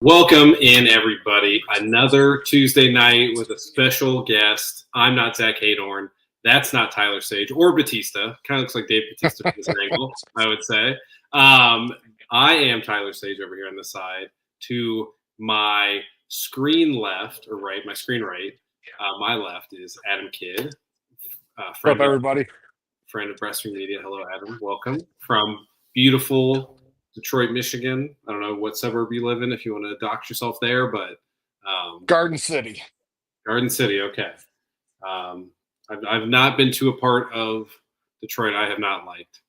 Welcome in, everybody. Another Tuesday night with a special guest. I'm not Zach Hadorn. That's not Tyler Sage or Batista. Kind of looks like Dave Batista from this angle, I would say. I am Tyler Sage over here on the side. To my screen left, or right, my screen right, my left is Adam Kidd. What's up, everybody? Friend of Wrestling Media. Hello, Adam. Welcome from beautiful Detroit, Michigan. I don't know what suburb you live in if you want to dox yourself there, but Garden City. Garden City, okay. I've not been to a part of Detroit I have not liked,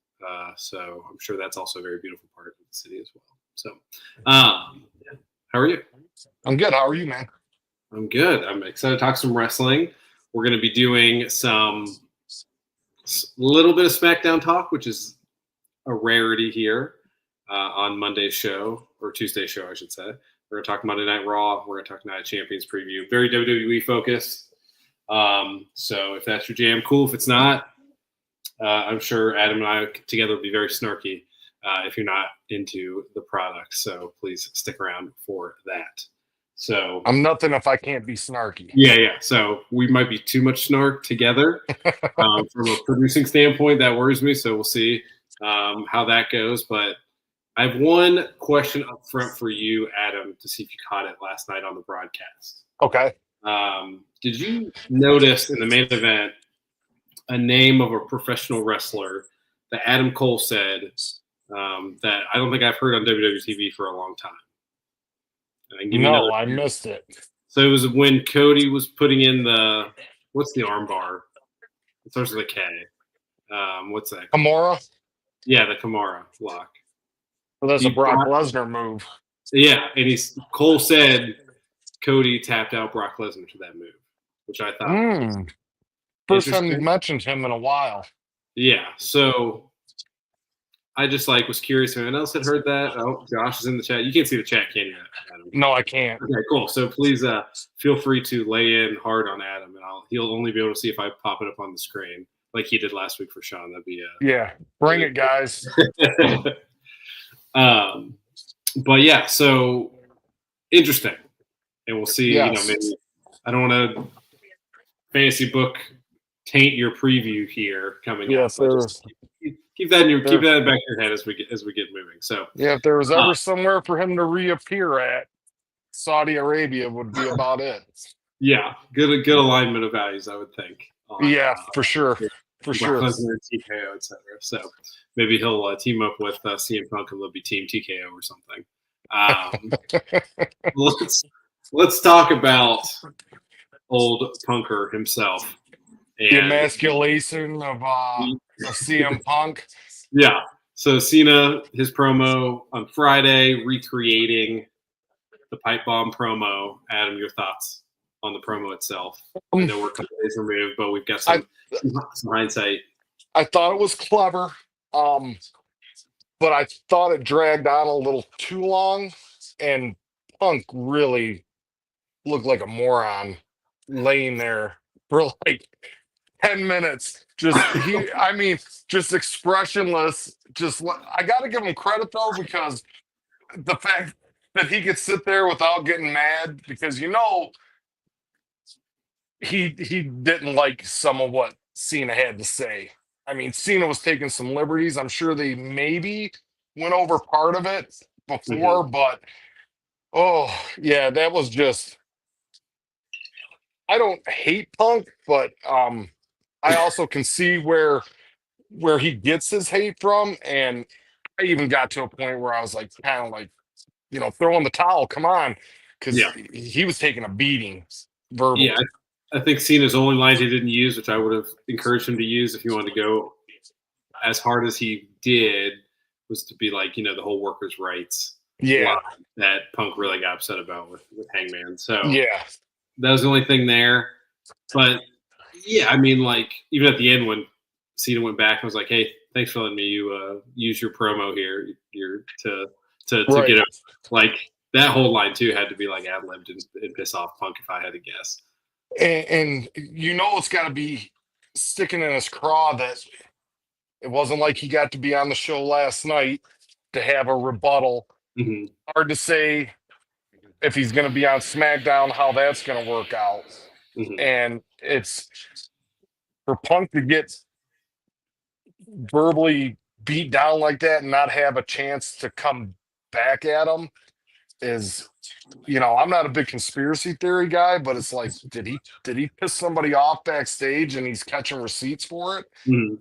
so I'm sure that's also a very beautiful part of the city as well. So, how are you? I'm good. How are you, man? I'm good. I'm excited to talk some wrestling. We're going to be doing some little bit of SmackDown talk, which is a rarity here. On Monday's show, or Tuesday's show, I should say. We're going to talk Monday Night Raw. We're going to talk Night of Champions preview. Very WWE focused. So if that's your jam, cool. If it's not, I'm sure Adam and I together will be very snarky if you're not into the product. So please stick around for that. So I'm nothing if I can't be snarky. Yeah. So we might be too much snark together from a producing standpoint. That worries me. So we'll see how that goes. But I have one question up front for you, Adam, to see if you caught it last night on the broadcast. Okay. Did you notice in the main event a name of a professional wrestler that Adam Cole said that I don't think I've heard on WWE TV for a long time? No, I missed it. So it was when Cody was putting in what's the arm bar? It starts with a K. What's that? Kimura? Yeah, the Kimura lock. Well, that's a Brock Lesnar move. Yeah, and Cole said Cody tapped out Brock Lesnar to that move, which I thought was first time you've mentioned him in a while. Yeah, so I just was curious if anyone else had heard that. Oh, Josh is in the chat. You can't see the chat, can you, Adam? No, I can't. Okay, cool. So please feel free to lay in hard on Adam, and he'll only be able to see if I pop it up on the screen like he did last week for Sean. That'd be yeah. Bring it, guys. But yeah, so interesting, and we'll see. Yes. Maybe I don't want to fantasy book taint your preview here coming. Yes, keep that in keep that in the back of your head as we get moving. So yeah, if there was ever somewhere for him to reappear at, Saudi Arabia would be about it. Yeah, good alignment of values, I would think. Yeah, for sure. For sure. Lesnar, TKO, etc. So maybe he'll team up with CM Punk and they'll be Team TKO or something. Let's talk about old Punker himself. And the emasculation of CM Punk. Yeah. So Cena, his promo on Friday, recreating the pipe bomb promo. Adam, your thoughts on the promo itself? I know we're a couple days removed, but we've got some hindsight. I thought it was clever, but I thought it dragged on a little too long, and Punk really looked like a moron laying there for 10 minutes. Just expressionless. I got to give him credit though, because the fact that he could sit there without getting mad, because he didn't like some of what Cena had to say. I mean, Cena was taking some liberties. I'm sure they maybe went over part of it before, but that was just. I don't hate Punk, but I also can see where he gets his hate from, and I even got to a point where I was throwing the towel. Come on, because he was taking a beating verbally. Yeah, I think Cena's only line he didn't use, which I would have encouraged him to use if he wanted to go as hard as he did, was to be the whole workers' rights. Yeah, that Punk really got upset about with Hangman. So yeah, that was the only thing there. But yeah, I mean, even at the end when Cena went back and was like, "Hey, thanks for letting me use your promo here to get up." That whole line too had to be ad-libbed and piss off Punk if I had to guess. And it's got to be sticking in his craw that it wasn't like he got to be on the show last night to have a rebuttal. Mm-hmm. Hard to say if he's going to be on SmackDown, how that's going to work out. Mhm. And it's for Punk to get verbally beat down like that and not have a chance to come back at him is, I'm not a big conspiracy theory guy, but it's like, did he piss somebody off backstage and he's catching receipts for it? Mhm.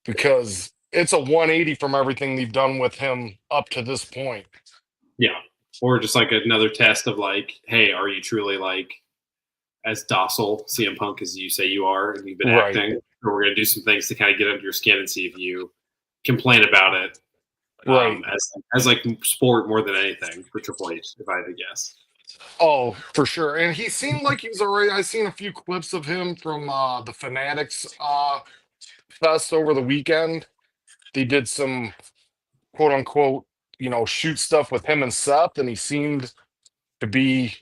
Because it's a 180 from everything they've done with him up to this point. Yeah. Or just like another test of like, hey, are you truly like as docile CM Punk as you say you are and you've been Right. acting? Or we're going to do some things to kind of get under your skin and see if you complain about it Right. as like sport more than anything for Triple H, if I had to guess. Oh, for sure. And he seemed like he was already. I seen a few clips of him from the Fanatics Fest over the weekend. They did some quote unquote, shoot stuff with him and Seth, and he seemed to be,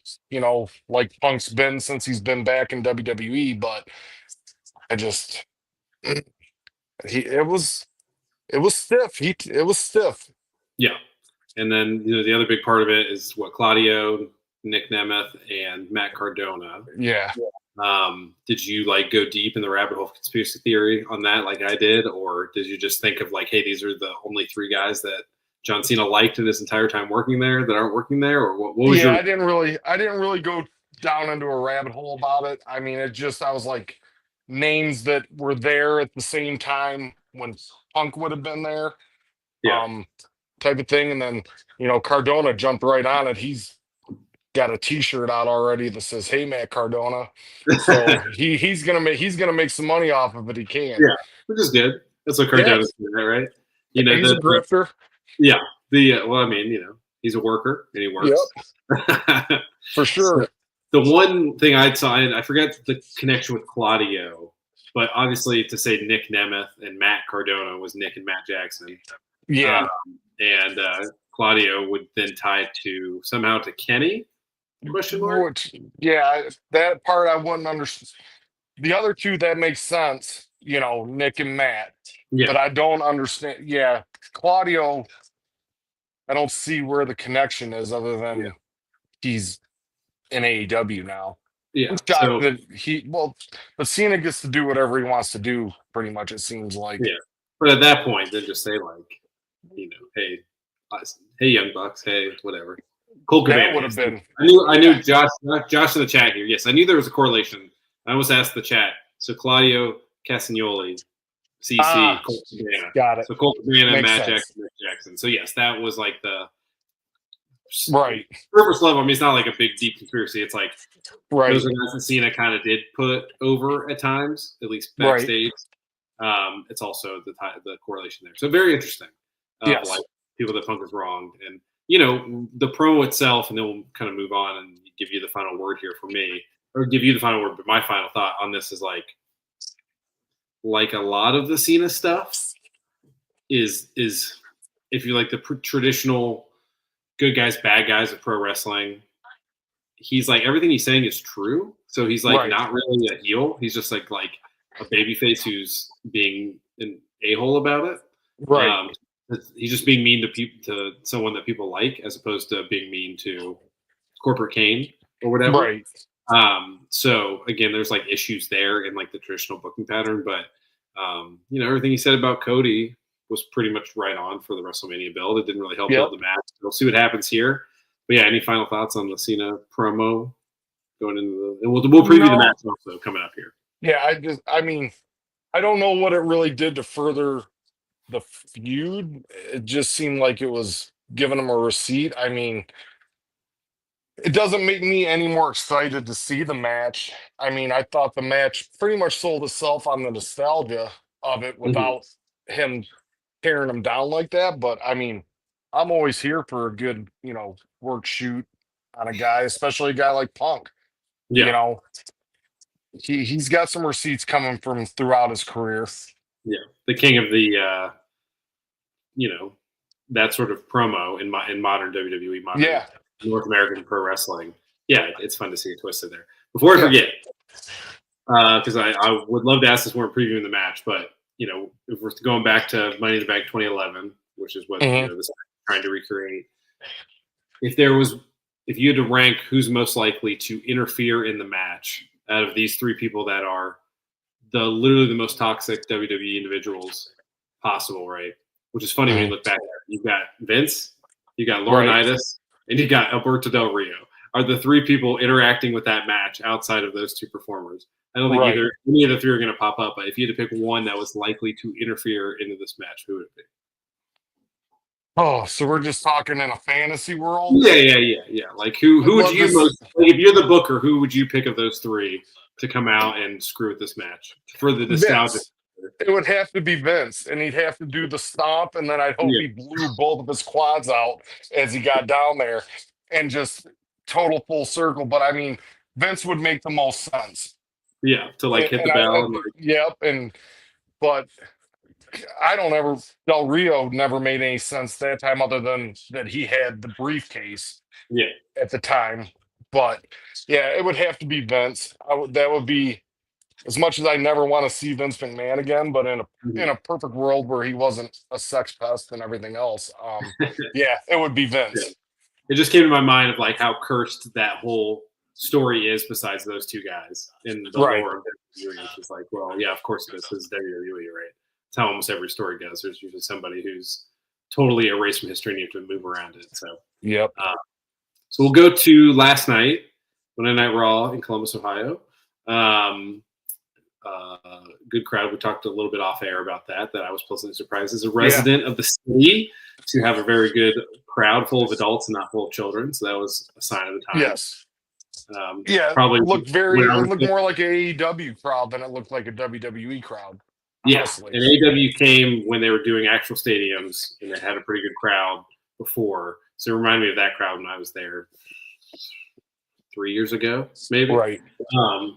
like Punk's been since he's been back in WWE. But I just, it was stiff. It was stiff. Yeah. And then, the other big part of it is what Claudio, Nick Nemeth, and Matt Cardona. Yeah. Did you like go deep in the rabbit hole of conspiracy theory on that like I did? Or did you just think of like, hey, these are the only three guys that John Cena liked in his entire time working there that aren't working there? Or what was your... I didn't really go down into a rabbit hole about it. I mean, I was like names that were there at the same time when Punk would have been there. Yeah. Type of thing. And then, Cardona jumped right on it. He's got a t-shirt out already that says, "Hey Matt Cardona." So he's gonna make some money off of it. He can. Yeah, which is good. That's what Cardona's doing, right? He's a grifter. Yeah. Well, I mean, he's a worker and he works. Yep. For sure. So, the one thing I saw, I forgot the connection with Claudio, but obviously to say Nick Nemeth and Matt Cardona was Nick and Matt Jackson. Yeah. And Claudio would then tie somehow to Kenny? Question mark? Yeah, that part I wouldn't understand. The other two, that makes sense, Nick and Matt. Yeah. But I don't understand. Yeah, Claudio, I don't see where the connection is other than he's in AEW now. Yeah. But Cena gets to do whatever he wants to do, pretty much, it seems like. Yeah. But at that point, then just say, like, hey, Young Bucks, hey, whatever. Cool Cabana. That would have been. I knew Josh in the chat here. Yes, I knew there was a correlation. I almost asked the chat. So Claudio Castagnoli, CC, Colt Cabana. Got it. So Colt Cabana, Makes Matt sense. Jackson. So yes, that was like the right surface level. I mean, it's not like a big deep conspiracy. It's like those are guys that Cena kind of did put over at times, at least backstage. Right. It's also the correlation there. So very interesting. Yes. Like people that Punk is wrong, and the promo itself, and then we'll kind of move on and give you the final word here for me, or give you the final word. But my final thought on this is like a lot of the Cena stuff is if you like the traditional good guys, bad guys of pro wrestling, he's like everything he's saying is true. So he's like not really a heel. He's just like a babyface who's being an a-hole about it. Right. He's just being mean to someone that people like, as opposed to being mean to Corporate Kane or whatever. Right. So again, there's like issues there in like the traditional booking pattern, but everything he said about Cody was pretty much right on for the WrestleMania build. It didn't really help build the match. We'll see what happens here. But yeah, any final thoughts on the Cena promo going into and we'll preview the match also coming up here. Yeah, I don't know what it really did to further the feud. It just seemed like it was giving him a receipt. I mean, it doesn't make me any more excited to see the match. I mean, I thought the match pretty much sold itself on the nostalgia of it without him tearing him down like that. But I mean, I'm always here for a good, work shoot on a guy, especially a guy like Punk. Yeah. He's got some receipts coming from throughout his career. Yeah, the king of the, that sort of promo in modern WWE, North American pro wrestling. Yeah, it's fun to see it twisted there. Before I forget, because I would love to ask this when we're previewing the match, but if we're going back to Money in the Bank 2011, which is what this is trying to recreate, if there was if you had to rank who's most likely to interfere in the match out of these three people that are literally the most toxic WWE individuals possible, right? Which is funny when you look back at it. You've got Vince, you got Laurinaitis, and you got Alberto Del Rio. Are the three people interacting with that match outside of those two performers? I don't think any of the three are going to pop up, but if you had to pick one that was likely to interfere into this match, who would it be? Oh, so we're just talking in a fantasy world? Yeah. Like who would you most? Like, if you're the booker, who would you pick of those three to come out and screw with this match for the nostalgia? It would have to be Vince, and he'd have to do the stomp, and then I'd hope he blew both of his quads out as he got down there, and just total full circle. But I mean, Vince would make the most sense. Yeah, to like hit the bell. But I don't ever. Del Rio never made any sense that time, other than that he had the briefcase. Yeah. At the time, but yeah, it would have to be Vince. That would be, as much as I never want to see Vince McMahon again, but in a perfect world where he wasn't a sex pest and everything else, yeah, it would be Vince. Yeah. It just came to my mind of like how cursed that whole story is. Besides those two guys in the lore of WWE, it's just like, well, yeah, of course it is. This is WWE, right? It's how almost every story goes. There's usually somebody who's totally erased from history and you have to move around it. So yep. So we'll go to last night, Monday Night Raw in Columbus, Ohio. Good crowd. We talked a little bit off air about that I was pleasantly surprised as a resident of the city to have a very good crowd full of adults and not full of children. So that was a sign of the time. Yes. Probably it looked more like an AEW crowd than it looked like a WWE crowd. Yes, and AEW came when they were doing actual stadiums and they had a pretty good crowd before. So it reminded me of that crowd when I was there 3 years ago, maybe. Right.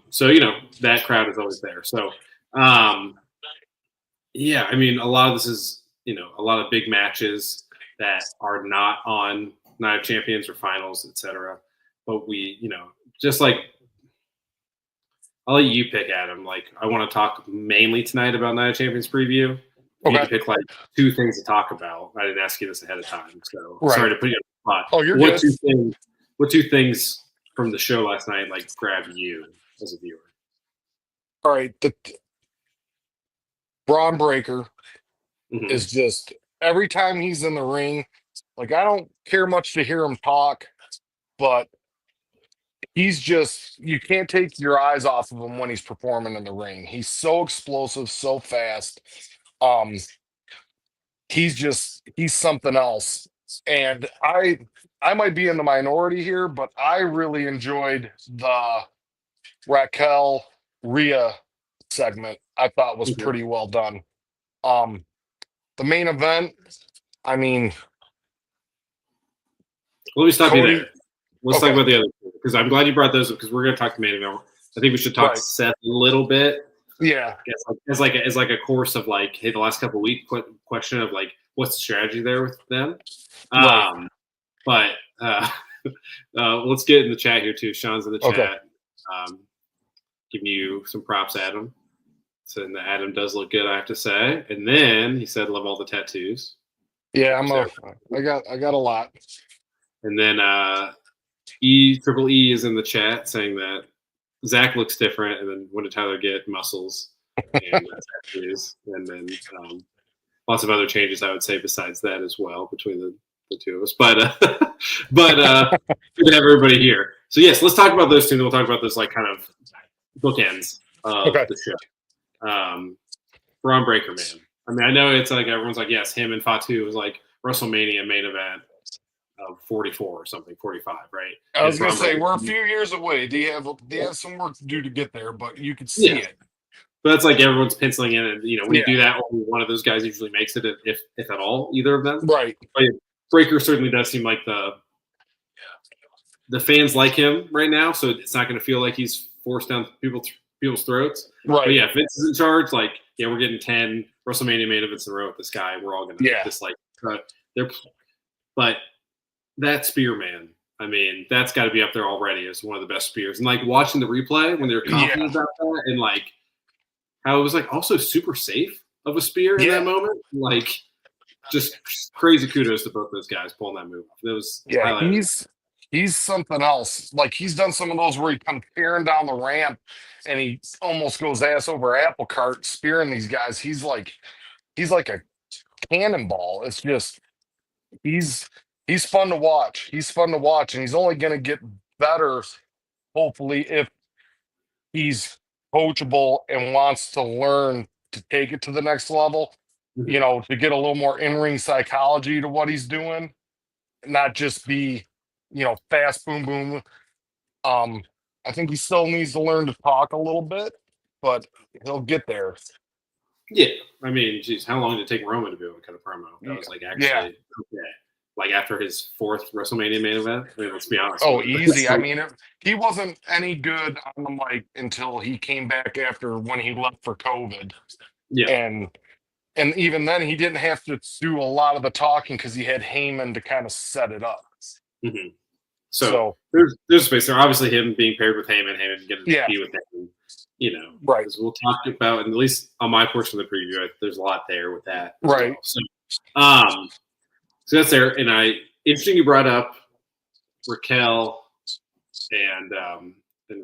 So, that crowd is always there. So, yeah, I mean, a lot of this is, a lot of big matches that are not on Night of Champions or finals, etc. But we, just like, I'll let you pick, Adam. Like, I want to talk mainly tonight about Night of Champions preview. You need to pick like two things to talk about. I didn't ask you this ahead of time, so sorry to put you on the spot. Oh, you're good. What two things from the show last night like grab you as a viewer? All right, the Braun Breaker is just, every time he's in the ring, like, I don't care much to hear him talk, but he's just, you can't take your eyes off of him when he's performing in the ring. He's so explosive, so fast. He's something else. And I might be in the minority here, but I really enjoyed the Raquel Rhea segment. I thought was pretty well done. The main event, I mean, let me stop you there. Let's talk about the other two, because I'm glad you brought those up, because we're going to talk the main event. I think we should talk to Seth a little bit. Yeah, as like a course of like, hey, the last couple of weeks question of like, what's the strategy there with them? But let's get in the chat here too. Sean's in the chat, giving you some props, Adam. So Adam does look good, I have to say. And then he said, "Love all the tattoos." Yeah, I got a lot. And then Triple E is in the chat saying that Zach looks different, and then when did Tyler get muscles and tattoos? And then lots of other changes, I would say, besides that as well between the two of us. But good to have everybody here. So yes, let's talk about those two, and we'll talk about those like kind of bookends of the show. Braun Breaker, man. I mean, I know it's like everyone's like, yes, him and Fatu was like WrestleMania main event of 44 or something, 45, right? I was going to say, we're a few years away. They have some work to do to get there, but you can see it. But that's like everyone's penciling in, and when you do that, only one of those guys usually makes it, if at all, either of them. Right. But Breaker certainly does seem like the fans like him right now, so it's not going to feel like he's forced down people's throats. Right. But yeah, if Vince is in charge, like, yeah, we're getting 10 WrestleMania main events in a row with this guy. We're all going to dislike. But that spear, man, I mean, that's got to be up there already as one of the best spears. And like watching the replay when they were confident about that, and like how it was like also super safe of a spear in that moment. Like, just crazy kudos to both those guys pulling that move off. It was he's something else. Like he's done some of those where he comes tearing down the ramp and he almost goes ass over apple cart spearing these guys. He's like a cannonball. It's just he's he's fun to watch. He's fun to watch, and he's only gonna get better, hopefully, if he's coachable and wants to learn to take it to the next level, Mhm. to get a little more in-ring psychology to what he's doing, not just be, fast boom boom. Um, I think he still needs to learn to talk a little bit, but he'll get there. Yeah, I mean, geez, how long did it take Roman to be able to cut a promo? That was like Yeah. actually okay. Like after his fourth WrestleMania main event. I mean, let's be honest. Oh, easy. I mean, he wasn't any good on the mic until he came back after when he left for COVID, yeah. and even then he didn't have to do a lot of the talking because he had Heyman to kind of set it up. hmm So, So there's space there. Obviously, him being paired with Heyman getting to yeah, be with him. right, As we'll talk about, and at least on my portion of the preview, there's a lot there with that. right, Well. So that's there. And interesting you brought up Raquel and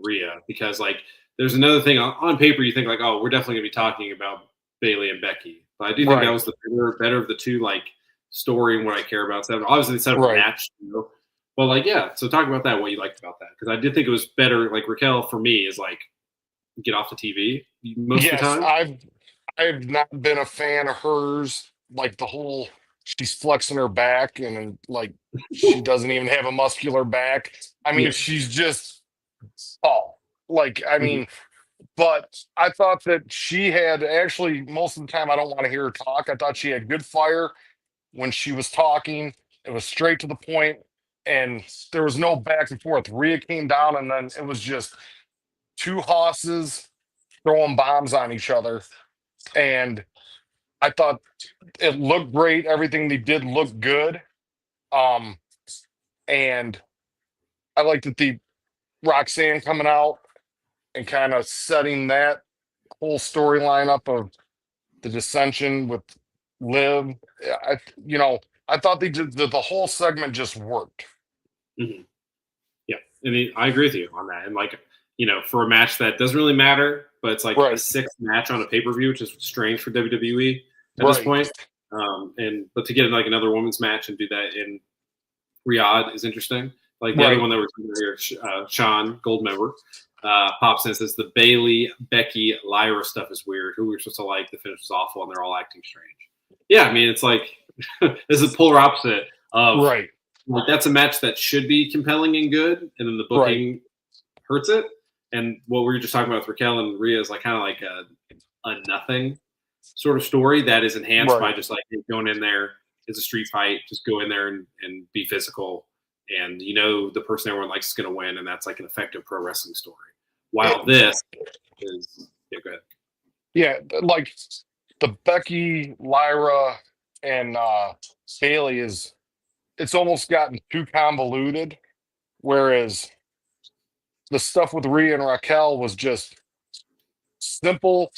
Rhea, because like there's another thing on paper you think like, oh, we're definitely gonna be talking about Bailey and Becky, but I do think that was the better of the two, like story and what I care about. So obviously they set up a match, but like yeah. So talk about that. What you liked about that? Because I did think it was better. Like Raquel for me is like get off the TV most of the time. I've not been a fan of hers. Like the whole she's flexing her back and like she doesn't even have a muscular back. I mean, she's just like I mean, but I thought that she had actually most of the time I don't want to hear her talk. I thought she had good fire when she was talking. It was straight to the point and there was no back and forth. Rhea came down and then it was just two hosses throwing bombs on each other. And I thought it looked great. Everything they did looked good. Um, and I liked that the Roxanne coming out and kind of setting that whole storyline up of the dissension with Liv. I thought they did the whole segment just worked. Mm-hmm. Yeah, and I agree with you on that. And like, for a match that doesn't really matter, but it's like a sixth match on a pay-per-view, which is strange for WWE at this point. But to get like another women's match and do that in Riyadh is interesting. Like the other one that we're here, Sean Goldmember, pops in and says the Bailey, Becky, Lyra stuff is weird. Who we're supposed to like, the finish was awful, and they're all acting strange. Yeah, I mean, it's like this is the polar opposite of like that's a match that should be compelling and good, and then the booking hurts it. And what we were just talking about with Raquel and Rhea is like kind of like a nothing sort of story that is enhanced by just like going in there. It's a street fight. Just go in there and be physical. And the person everyone likes is going to win, and that's like an effective pro wrestling story. While this is go ahead. Yeah, like the Becky, Lyra, and Bailey it's almost gotten too convoluted, whereas the stuff with Rhea and Raquel was just simple,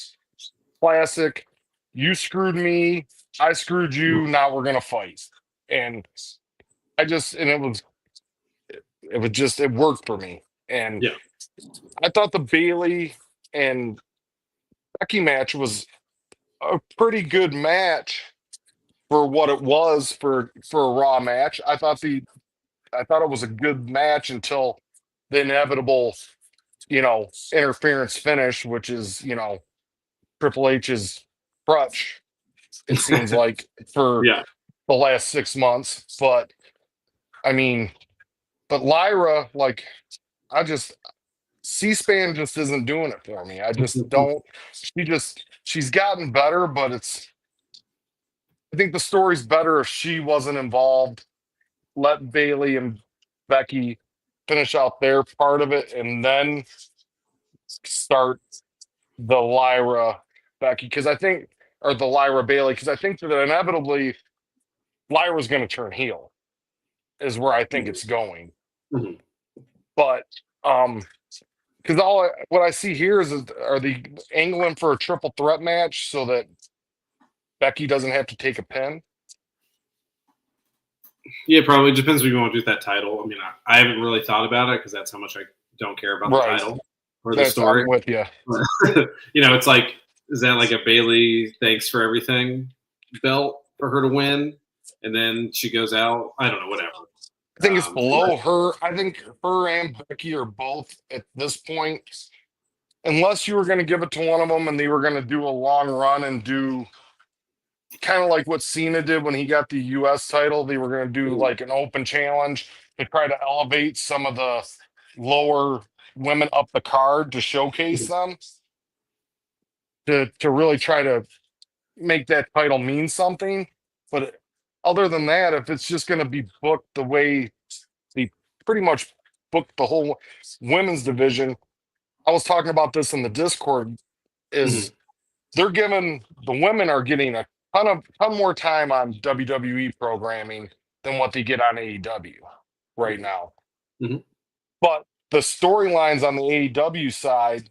classic. You screwed me, I screwed you. Now we're gonna fight, and it worked for me. And I thought the Bailey and Becky match was a pretty good match for what it was for a Raw match. I thought it was a good match until the inevitable, interference finish, which is, Triple H's crutch, it seems like, for the last 6 months. But I mean, Lyra, like, C-SPAN just isn't doing it for me. I just don't. She's gotten better, but I think the story's better if she wasn't involved. Let Bailey and Becky finish out their part of it, and then start the Lyra Becky or the Lyra Bailey, because I think that inevitably Lyra's going to turn heel, is where I think it's going. Mm-hmm. But because what I see here are they angling for a triple threat match so that Becky doesn't have to take a pin? Yeah, probably depends what you want to do with that title. I mean, I haven't really thought about it because that's how much I don't care about the Right. title or the That's story. I'm with you. It's like, is that like a Bailey thanks for everything belt for her to win, and then she goes out? I don't know, whatever. I think it's But below her. I think her and Becky are both at this point, unless you were going to give it to one of them and they were going to do a long run and do kind of like what Cena did when he got the U.S. title. They were going to do like an open challenge to try to elevate some of the lower women up the card to showcase them, to really try to make that title mean something. But other than that, if it's just going to be booked the way they pretty much booked the whole women's division, I was talking about this in the Discord, Mhm. is they're giving the women are getting a ton more time on WWE programming than what they get on AEW right now. Mhm. But the storylines on the AEW side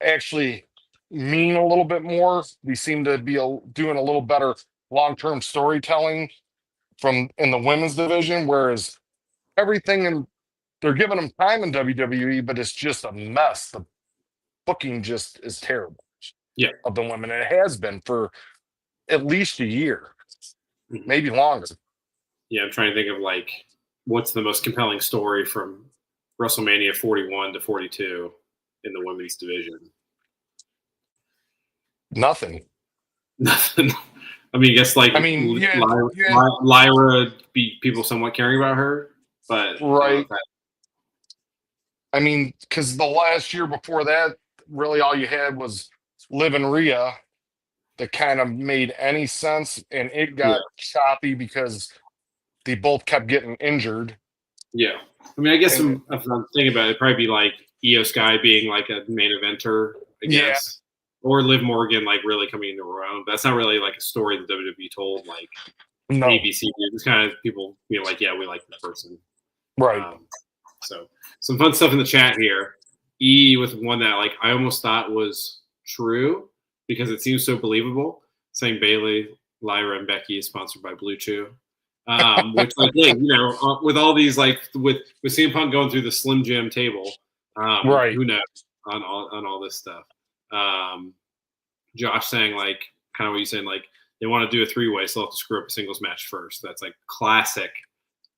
actually mean a little bit more. They seem to be doing a little better long-term storytelling from in the women's division, whereas everything in they're giving them time in WWE, but it's just a mess. The booking just is terrible Yeah. of the women. And it has been for at least a year, Mhm. maybe longer. Yeah, I'm trying to think of like what's the most compelling story from WrestleMania 41 to 42 in the women's division. Nothing. Nothing. I mean, I guess like I mean, you had Lyra beat people somewhat caring about her, but I don't know if right. that. I mean, because the last year before that, really all you had was Liv and Rhea that kind of made any sense, and it Yeah, got choppy because they both kept getting injured. yeah. I mean, I guess And if I'm thinking about it, it'd probably be like Io Sky being like a main eventer, I yeah, guess, or Liv Morgan like really coming into her own. But that's not really like a story that WWE told like no, ABC did. It's kind of people being like, yeah, we like this person. right. Um, so some fun stuff in the chat here. E with one that like I almost thought was true because it seems so believable. Saying Bailey, Lyra, and Becky is sponsored by Blue Chew. Which like, hey, with all these like with CM Punk going through the Slim Jim table, Right. who knows on all this stuff. Josh saying like kind of what you saying like they want to do a 3-way, so they'll have to screw up a singles match first. That's like classic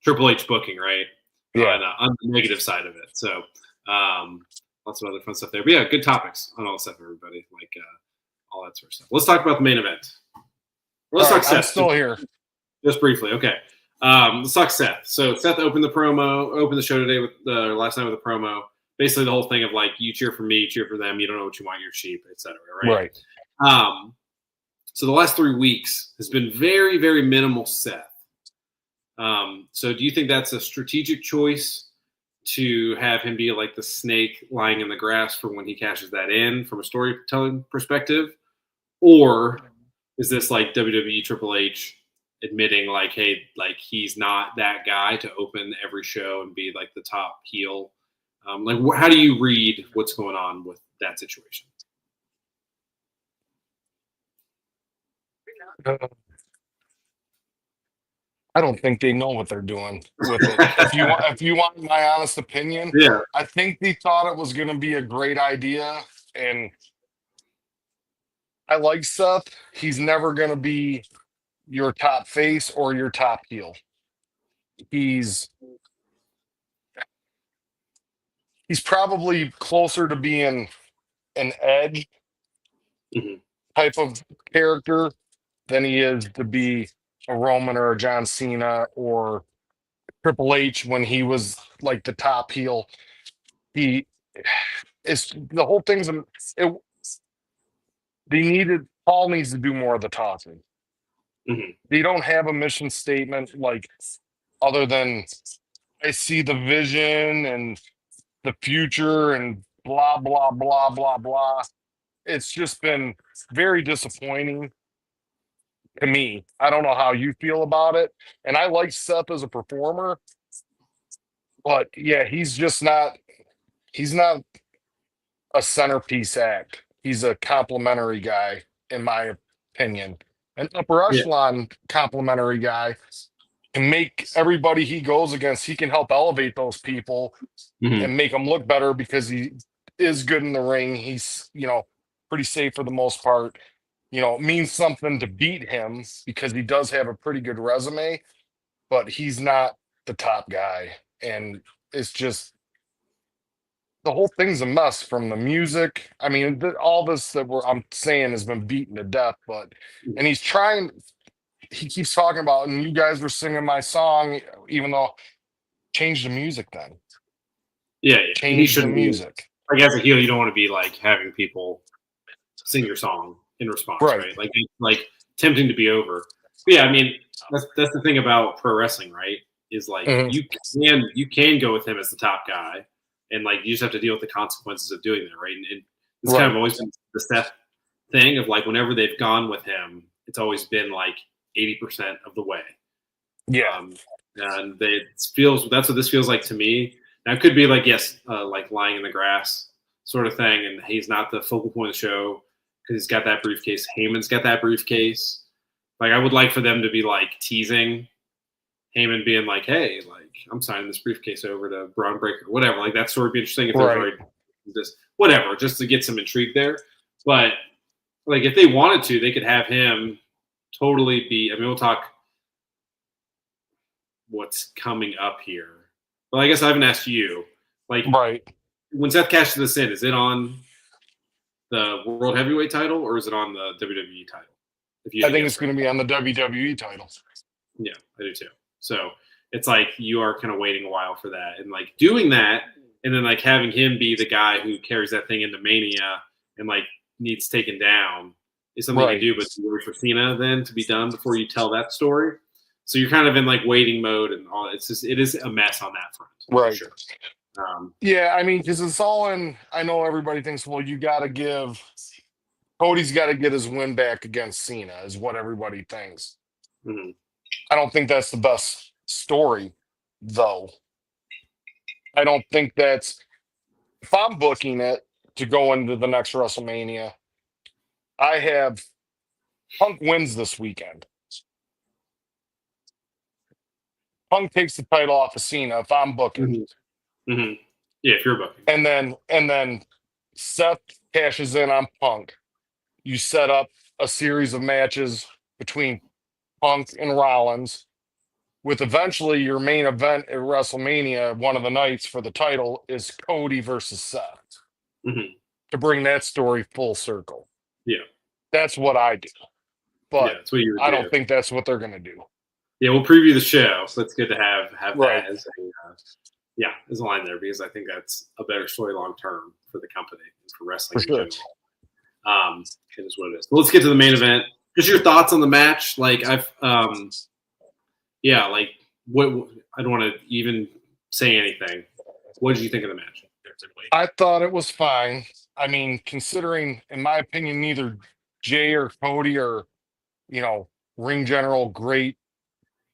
Triple H booking, right? Yeah. On the negative side of it. So lots of other fun stuff there. But yeah, good topics on all stuff, everybody. Like all that sort of stuff. Let's talk about the main event. Or let's All talk right. I'm Seth. still here. Just briefly, okay. Let's talk Seth. So Seth opened the show today with last night with a promo. Basically, the whole thing of like you cheer for me, cheer for them. You don't know what you want, you're cheap, etc. Right? Right. So the last 3 weeks has been very, very minimal Seth. So do you think that's a strategic choice to have him be like the snake lying in the grass for when he cashes that in from a storytelling perspective? Or is this like WWE Triple H admitting like, hey, like he's not that guy to open every show and be like the top heel? How do you read what's going on with that situation? Uh, I don't think they know what they're doing with it. If you want my honest opinion, Yeah. I think they thought it was going to be a great idea, and I like Seth. He's never going to be your top face or your top heel. He's he's probably closer to being an Edge Mhm. type of character than he is to be a Roman or a John Cena or Triple H when he was like the top heel. He it's the whole thing's it, they needed Paul needs to do more of the talking. Mhm. They don't have a mission statement like other than I see the vision and the future and blah blah blah blah blah. It's just been very disappointing to me. I don't know how you feel about it. And I like Seth as a performer, but yeah, he's not a centerpiece act. He's a complimentary guy, in my opinion. An upper Yeah. echelon complimentary guy, can make everybody he goes against, he can help elevate those people Mhm. and make them look better because he is good in the ring. He's, pretty safe for the most part. It means something to beat him because he does have a pretty good resume, but he's not the top guy. And it's just the whole thing's a mess from the music. I mean, all this that I'm saying has been beaten to death, and he's trying, he keeps talking about, and you guys were singing my song, even though change the music then. Yeah, yeah. And he Change the shouldn't be. music. Like as a heel, you don't want to be like having people sing your song in response, Right. right? Like it's like tempting to be over. But yeah, I mean that's the thing about pro wrestling, right? Is like Mhm. you can go with him as the top guy, and like you just have to deal with the consequences of doing that, right? And it's kind of Right. always been the Seth thing of like whenever they've gone with him, it's always been like 80% of the way. Yeah. And that's what this feels like to me. Now it could be like yes, like lying in the grass sort of thing, and he's not the focal point of the show because he's got that briefcase. Heyman's got that briefcase. Like I would like for them to be like teasing Heyman, being like, "Hey, like I'm signing this briefcase over to Braun Breaker, whatever." Like that story would be interesting if Right. there's just whatever, just to get some intrigue there. But like if they wanted to, they could have him totally be. I mean, we'll talk what's coming up here. Well, I guess I haven't asked you. Like Right. when Seth cashes this in, is it on the World Heavyweight title or is it on the WWE title? If you I think it's going to be on the WWE title. Yeah, I do too. So it's like you are kind of waiting a while for that, and like doing that, and then like having him be the guy who carries that thing into Mania and like needs taken down is something Right. you do, but you wait for Cena then to be done before you tell that story. So you're kind of in like waiting mode, and all. It is a mess on that front, Right. for sure. Yeah, I mean, because it's all in. I know everybody thinks, well, Cody's got to get his win back against Cena, is what everybody thinks. Mhm. I don't think that's the best story, though. I don't think that's. If I'm booking it to go into the next WrestleMania, I have Punk wins this weekend. Punk takes the title off of Cena if I'm booking. Mm-hmm. Yeah, if you're booking. And then Seth cashes in on Punk. You set up a series of matches between Punk and Rollins, with eventually your main event at WrestleMania, one of the nights for the title, is Cody versus Seth. Mm-hmm. To bring that story full circle. Yeah. That's what I do. But that's what you would I do. don't think that's what they're going to do. Yeah, we'll preview the show. So it's good to have Right. that as a line there because I think that's a better story long term for the company and for wrestling For sure. in general. It is what it is. But let's get to the main event. Just your thoughts on the match. Like like what? I don't want to even say anything. What did you think of the match? I thought it was fine. I mean, considering, in my opinion, neither Jay or Cody are, ring general great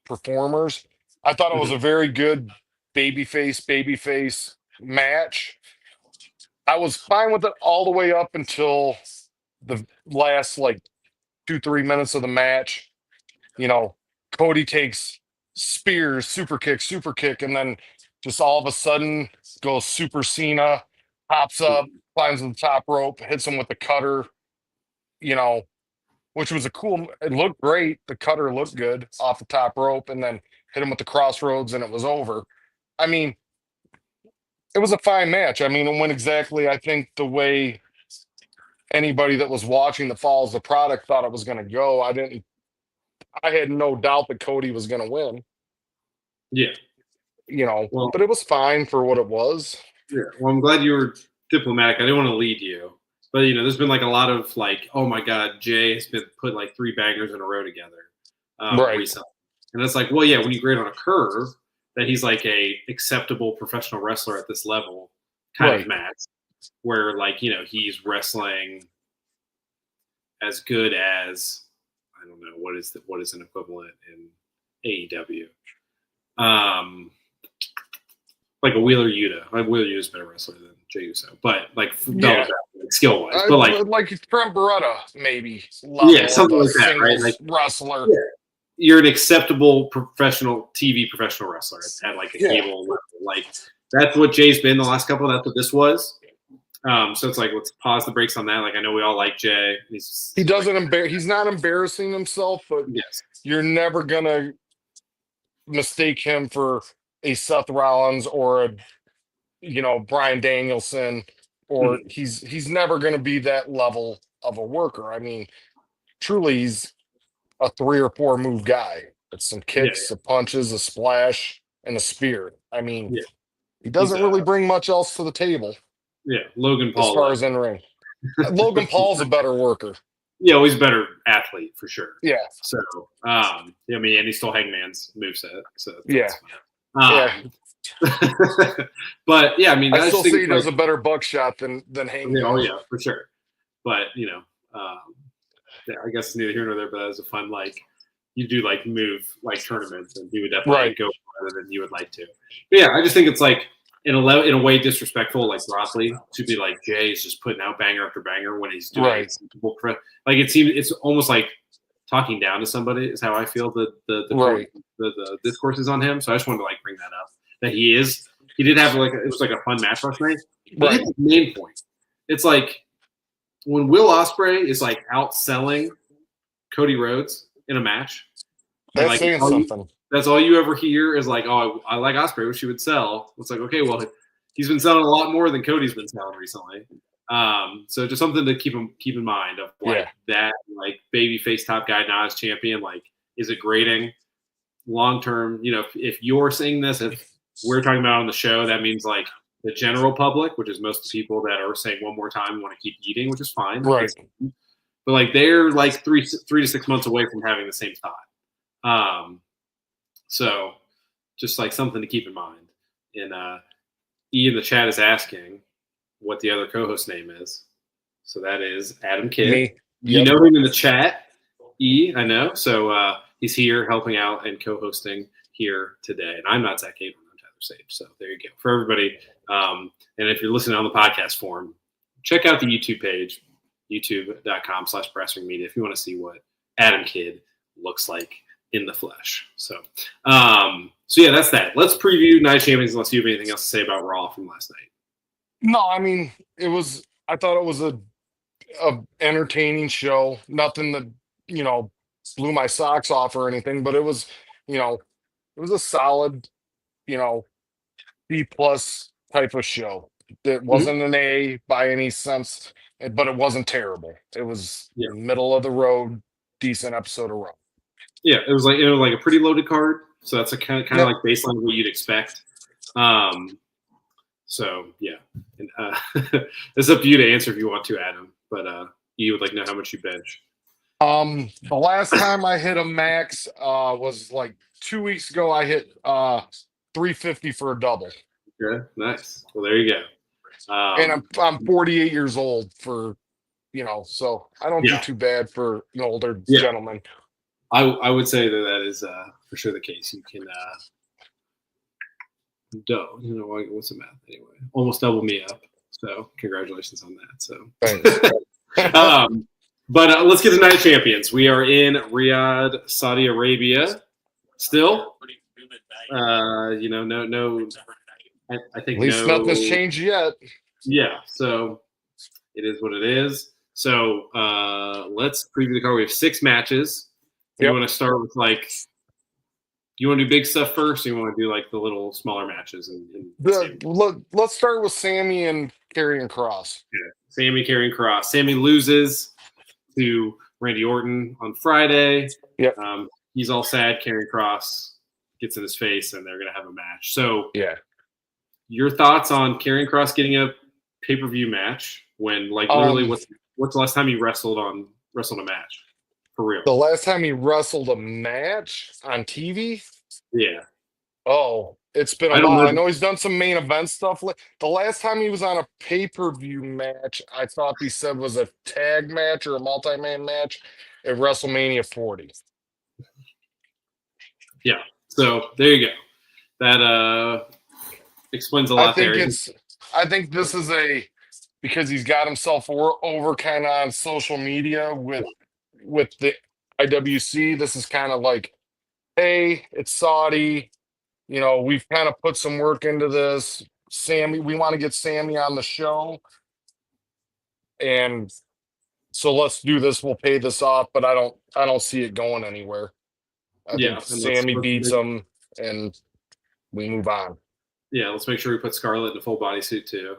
performers. I thought it was a very good babyface match. I was fine with it all the way up until the last 2-3 minutes of the match. Cody takes spears, super kick, and then just all of a sudden goes Super Cena, pops up, climbs to the top rope, hits him with the cutter, which was it looked great. The cutter looked good off the top rope, and then hit him with the crossroads, and it was over. I mean, it was a fine match. I mean, it went exactly, I think, the way anybody that was watching that follows the product thought it was going to go. I had no doubt that Cody was going to win. Yeah. But it was fine for what it was. Yeah. Well, I'm glad you were diplomatic. I didn't want to lead you. But, there's been like a lot of like, oh my God, Jay has been put like 3 bangers in a row together recently. And it's like, well, yeah, when you grade on a curve that he's like a acceptable professional wrestler at this level kind of match where like, he's wrestling as good as, I don't know, what is an equivalent in AEW? Like a Wheeler Yuta. Wheeler Yuta's a better wrestler than Jey Uso, but like skill wise, but like Trent Beretta maybe. Yeah, something like that, right? Like wrestler. Yeah. you're an acceptable professional wrestler at like a Yeah. cable level. Like that's what Jay's been the last couple. That's what this was. So it's like let's pause the brakes on that. Like I know we all like Jay. He doesn't he's not embarrassing himself, but yes, you're never gonna mistake him for a Seth Rollins or a Bryan Danielson, or he's never gonna be that level of a worker. I mean, truly he's a 3 or 4 move guy. It's some kicks, a punches, a splash, and a spear. I mean, he doesn't really bring much else to the table. Yeah, Logan Paul. As far as in ring, Logan Paul's a better worker. Yeah, well, he's a better athlete for sure. Yeah. So, I mean, and he still Hangman's moveset. So yeah. But yeah, I mean, I still see he does a better buckshot than Hangman. Yeah, oh yeah, for sure. But yeah, I guess it's neither here nor there. But that was a fun you do move tournaments, and he would definitely go further than you would like to. But yeah, I just think it's in a way disrespectful, broadly, to be like Jay is just putting out banger after banger when he's doing it. It seems it's almost like talking down to somebody is how I feel the discourse is on him. So I just wanted to bring that up that he did have it was a fun match last night. But the main point, it's when Will Ospreay is outselling Cody Rhodes in a match. That's saying something. That's all you ever hear is oh, I like Ospreay, wish he would sell. It's okay, well, he's been selling a lot more than Cody's been selling recently. So just something to keep in mind of that babyface top guy now as champion. Is it grading long term? If you're saying this, if we're talking about on the show, that means the general public, which is most people that are saying one more time want to keep eating, which is fine, right? But they're 3 to 6 months away from having the same thought. So just something to keep in mind. And E in the chat is asking what the other co-host name is. So that is Adam Kidd. Me. You know him in the chat, E, I know. So he's here helping out and co-hosting here today. And I'm not Zach Abram, I'm Tyler Sage. So there you go. For everybody. And if you're listening on the podcast form, check out the YouTube page, youtube.com/brassringmedia if you want to see what Adam Kidd looks like in the flesh. So yeah, that's that. Let's preview Night of Champions unless you have anything else to say about Raw from last night. No, I mean, I thought it was a entertaining show. Nothing that, blew my socks off or anything, but it was, it was a solid, B+ type of show. It wasn't an A by any sense, but it wasn't terrible. It was middle of the road, decent episode of Raw. Yeah, it was a pretty loaded card. So that's a kind of baseline of what you'd expect. So yeah, and, it's up to you to answer if you want to, Adam. But you would know how much you bench. The last time I hit a max was 2 weeks ago. I hit 350 for a double. Okay, nice. Well, there you go. And I'm 48 years old so I don't do too bad for an older gentleman. I would say that is for sure the case. You can what's the math anyway? Almost double me up. So congratulations on that. So thanks. But let's get to Night of Champions. We are in Riyadh, Saudi Arabia. Still, no. I think at least nothing's changed yet. Yeah, so it is what it is. So let's preview the card. We have 6 matches. You want to start with you want to do big stuff first, or you want to do the little smaller matches? Let's start with Sammy and Karrion Kross. Yeah, Sammy, Karrion Kross. Sammy loses to Randy Orton on Friday. Yep. He's all sad. Karrion Kross gets in his face, and they're going to have a match. So your thoughts on Karrion Kross getting a pay-per-view match when literally what's the last time you wrestled a match? For real. The last time he wrestled a match on TV? Yeah. Oh, it's been a while. I know he's done some main event stuff. The last time he was on a pay-per-view match, I thought he said was a tag match or a multi-man match at WrestleMania 40. Yeah. So there you go. That explains a lot there. I think this is because he's got himself over kind of on social media with the IWC. This is kind of hey, it's Saudi. You know, we've kind of put some work into this. Sammy, we want to get Sammy on the show. And so let's do this. We'll pay this off, but I don't see it going anywhere. I Yeah, think and let's Sammy beats him and we move on. let's make sure we put Scarlett in a full bodysuit too.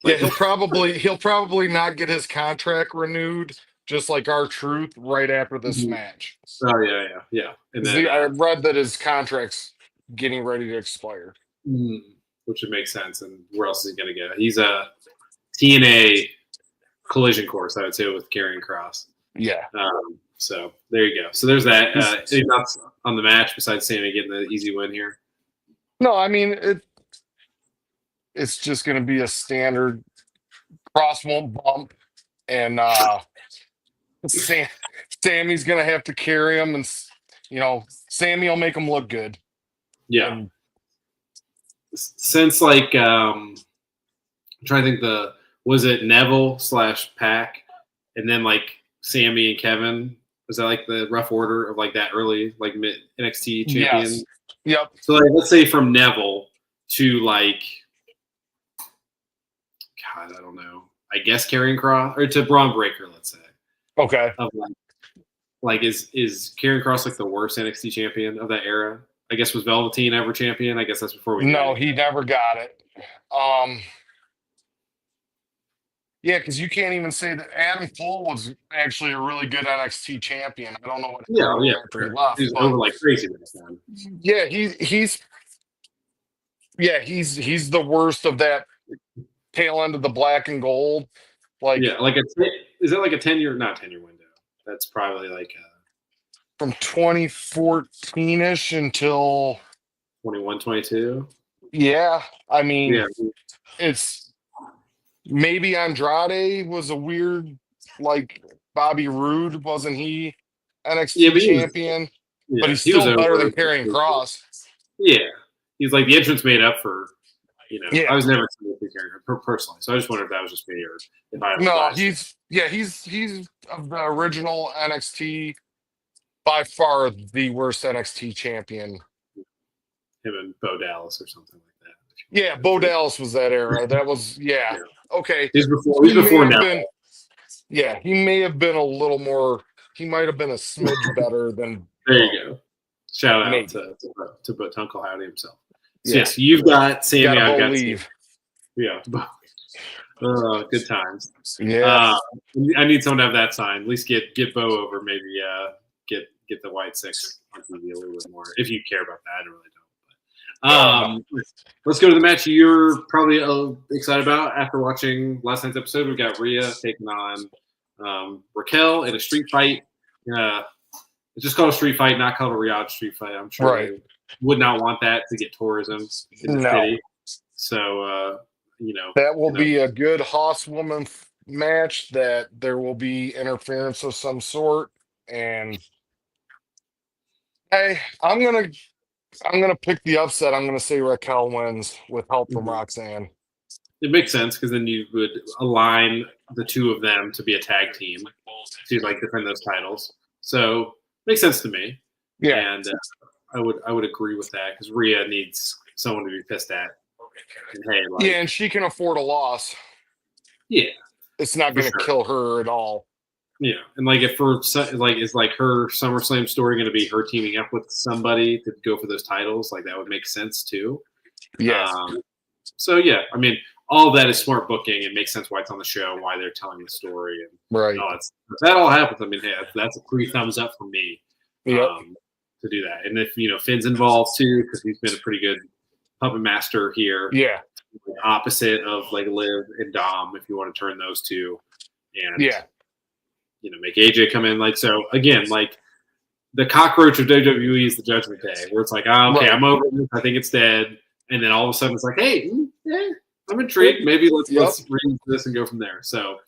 Yeah, he'll probably not get his contract renewed, just like R-Truth, right after this Mhm. match. Oh yeah. And then I read that his contract's getting ready to expire. which would make sense. And where else is he going to go? He's a TNA collision course, I would say, with Karrion Kross. Yeah. So there you go. So there's that. Any thoughts on the match besides Sammy getting the easy win here? No, I mean it's just going to be a standard Cross won't bump, and Sammy's going to have to carry him, and Sammy will make him look good. Yeah. And, since I'm trying to think was it Neville / Pac, and then like Sammy and Kevin? Was that like the rough order of like that early like mid NXT champion? yes. Yep. So like, let's say from Neville to like, God, I don't know. I guess Karrion Kross or to Braun Breaker, let's say. Okay. Like is Karrion Kross like the worst NXT champion of that era? I guess was Velveteen ever champion? I guess that's before we. No, he never got it. Yeah, because you can't even say that Adam Cole was actually a really good NXT champion. I don't know what Yeah. after he left. He's over like crazy this time. Yeah, he's the worst of that tail end of the black and gold. Like is it like a 10-year, not 10-year window? That's probably like from 2014-ish until 21, 22. Yeah, I mean, Yeah. it's maybe Andrade was a weird, like Bobby Roode, wasn't he NXT champion? But he's still better than Karrion Kross. Yeah, he's like the entrance made up for. Yeah. I was never seeing the character personally, so I just wondered if that was just me or if I. No, he's of the original NXT, by far the worst NXT champion. Him and Bo Dallas or something like that. Yeah, Bo Dallas was that era. That was okay. He's before now. Yeah, he may have been a little more. He might have been a smidge better than. There you go. Shout out to Uncle Howdy himself. So yes, you've got Sammy. I've got Sammy. Yeah. Good times. Yeah. I need someone to have that sign. At least get Bo over. Maybe get the White Six on TV a little bit more if you care about that. I really don't. But, let's go to the match you're probably excited about after watching last night's episode. We've got Rhea taking on Raquel in a street fight. It's just called a street fight, not called a Riyadh street fight. I'm sure they would not want that to get tourism in the city. So, that will be a good horsewoman match. That there will be interference of some sort, and I'm gonna pick the upset. I'm gonna say Raquel wins with help from Roxanne. It makes sense because then you would align the two of them to be a tag team to like defend those titles. So makes sense to me. Yeah, and I would agree with that because Rhea needs someone to be pissed at. And, and she can afford a loss. Yeah, it's not going to kill her at all. Yeah, and like if is like her SummerSlam story going to be her teaming up with somebody to go for those titles? Like that would make sense too. Yeah. So yeah, I mean, all of that is smart booking. It makes sense why it's on the show, why they're telling the story, and if that all happens. I mean, hey, that's a 3 thumbs up from me. To do that, and if Finn's involved too, because he's been a pretty good puppet master here. Yeah. Opposite of like Liv and Dom, if you want to turn those two, and make AJ come in. Like so again, like the cockroach of WWE is the Judgment Day, where it's like, I'm over this. I think it's dead, and then all of a sudden it's like, hey, I'm intrigued. Maybe let's read this and go from there. So,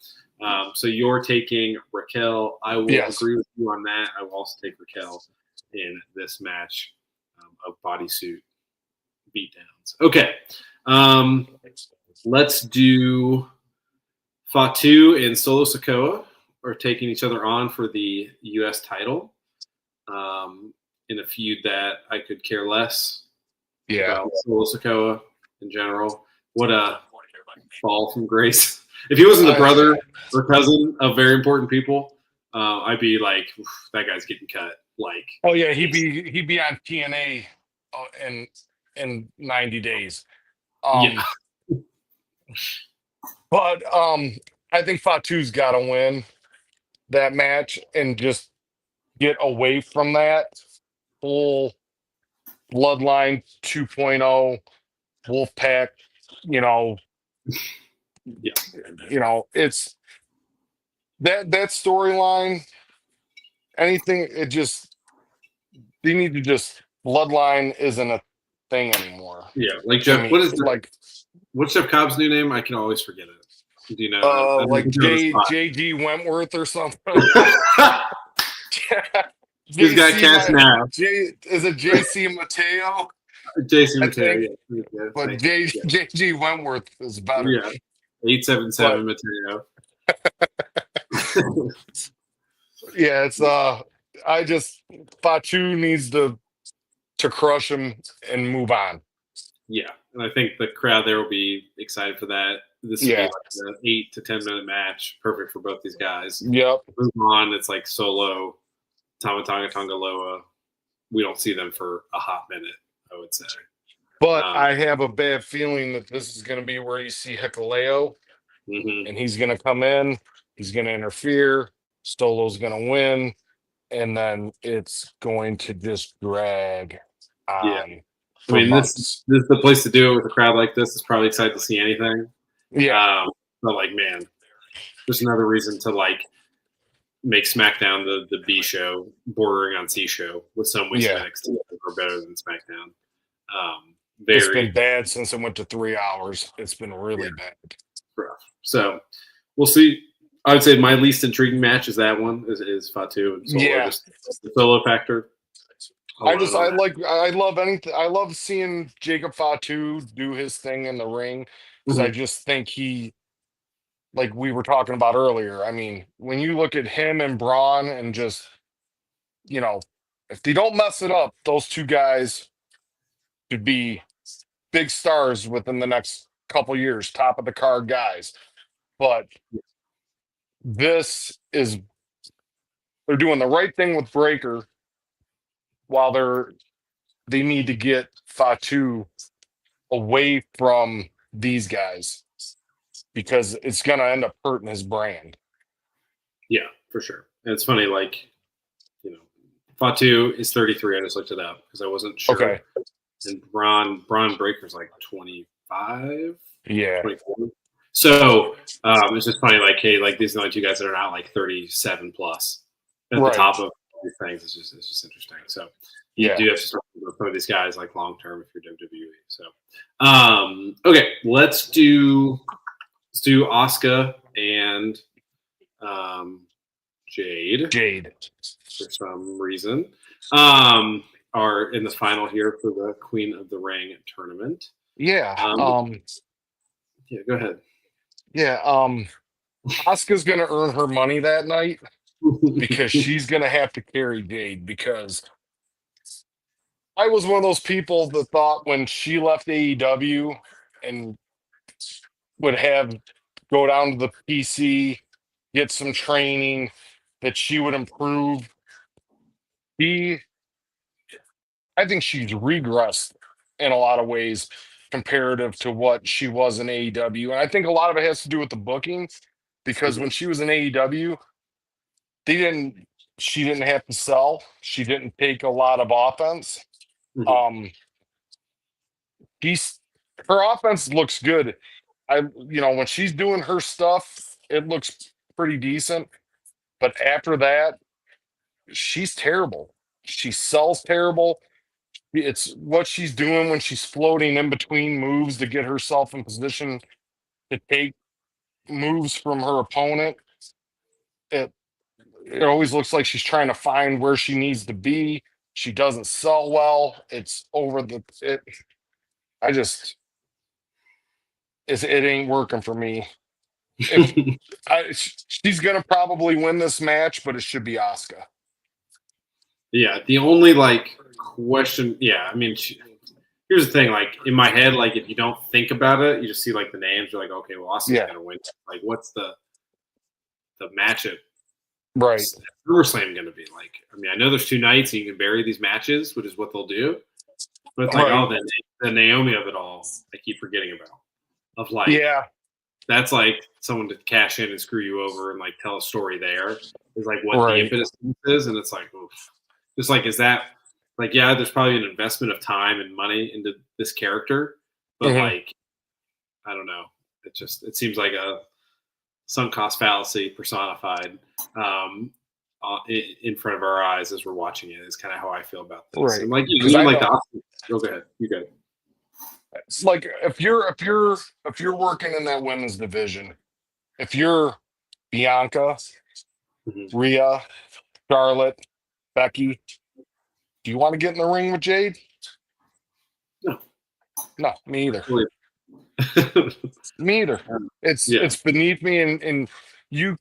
so you're taking Raquel. I will agree with you on that. I will also take Raquel in this match of bodysuit beatdowns. Okay. Let's do Fatu and Solo Sikoa are taking each other on for the U.S. title in in a feud that I could care less Yeah. about Solo Sikoa in general. What a fall from grace. If he wasn't the brother or cousin of very important people, I'd be like, that guy's getting cut. Like, Oh yeah, he'd be on TNA in 90 days. yeah, But I think Fatu's got to win that match and just get away from that whole Bloodline 2.0 Wolfpack. You know, yeah, it's that storyline. Anything, it just they need to just Bloodline isn't a thing anymore. yeah. Like To Jeff, me, what's Jeff Cobb's new name? I can always forget it. Do you know? like JG Wentworth or something. He's got cast now. Is it JC Mateo? JC Mateo, yeah. But JG Wentworth is better. Yeah, 877 Mateo. Yeah, it's Fatu needs to crush him and move on. Yeah, and I think the crowd there will be excited for that. This will be like an 8 to 10 minute match, perfect for both these guys. Yep. Move on. It's like Solo, Tamatanga Tongaloa. We don't see them for a hot minute, I would say. But I have a bad feeling that this is going to be where you see Hikuleo, and he's going to come in, he's going to interfere, Solo's going to win, and then it's going to just drag on. Yeah. I mean, this is the place to do it with a crowd like this. It's probably excited to see anything. Yeah. But like, man, there's another reason to like make SmackDown the B show, bordering on C show, with some weeks NXT are better than SmackDown. It's been bad since it went to 3 hours. It's been really bad. Rough. So we'll see. I would say my least intriguing match is that one is Fatu and Solo. Just the Solo factor. I love anything. I love seeing Jacob Fatu do his thing in the ring because I just think he, like we were talking about earlier. I mean, when you look at him and Braun and just, if they don't mess it up, those two guys could be big stars within the next couple years, top of the card guys. But they're doing the right thing with Breaker. While they need to get Fatu away from these guys because it's going to end up hurting his brand. Yeah, for sure. And it's funny, like, Fatu is 33. I just looked it up because I wasn't sure. Okay. And Braun Breaker's like 25. Yeah. 24. So it's just funny, like, hey, like these are the only two guys that are not like 37 plus at the top of these things. It's just interesting. So you do have to start with some of these guys like long term if you're WWE. So okay, let's do Asuka and Jade for some reason are in the final here for the Queen of the Ring tournament. Yeah. Yeah, go ahead. Yeah. Asuka's gonna earn her money that night because she's gonna have to carry Jade, because I was one of those people that thought when she left AEW and would go down to the PC, get some training, that she would improve. I think she's regressed in a lot of ways comparative to what she was in AEW. And I think a lot of it has to do with the booking, because when she was in AEW, she didn't have to sell. She didn't take a lot of offense. Her offense looks good. When she's doing her stuff, it looks pretty decent. But after that, she's terrible. She sells terrible. It's what she's doing when she's floating in between moves to get herself in position to take moves from her opponent. It always looks like she's trying to find where she needs to be. She doesn't sell well. It's it ain't working for me. She's gonna probably win this match, but it should be Asuka. Yeah, the only like question. Yeah, I mean, here's the thing. Like in my head, like if you don't think about it, you just see like the names. You're like, okay, well, Austin's gonna win. Like, what's the matchup? Right. SummerSlam going to be like? I mean, I know there's 2 nights and you can bury these matches, which is what they'll do. But it's like, oh, the Naomi of it all, I keep forgetting about. Of like, that's like someone to cash in and screw you over and like tell a story there is like what the impetus is. And it's like, oof. Just like, is that like, yeah, there's probably an investment of time and money into this character. But like, I don't know. It seems like a sunk cost fallacy personified in front of our eyes as we're watching it is kind of how I feel about this. Right. And like, you know, like the go ahead. You go. It's like if you're working in that women's division, if you're Bianca, Rhea, Charlotte, Becky, do you want to get in the ring with Jade? No, me either. Me either. It's beneath me, and you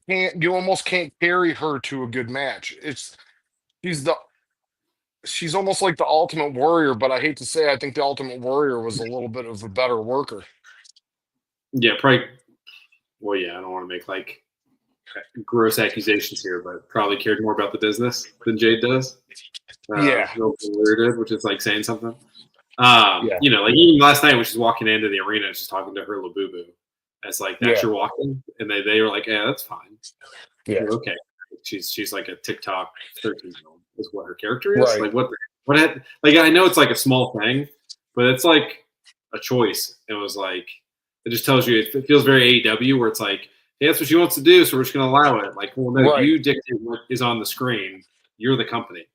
almost can't carry her to a good match. She's almost like the Ultimate Warrior, but I hate to say, I think the Ultimate Warrior was a little bit of a better worker. Yeah, probably. Well, yeah, I don't want to make like gross accusations here, but probably cared more about the business than Jade does. Which is like saying something. You know, like even last night when she's walking into the arena, she's talking to her Labubu. As like that's your walking, and they were like, yeah, that's fine. Yeah, okay. She's like a TikTok 13-year-old is what her character is. Like what like I know it's like a small thing, but it's like a choice. It was like it just tells you it feels very AEW where it's like, hey, that's what she wants to do, so we're just gonna allow it. Like, well, no, you dictate what is on the screen. You're the company.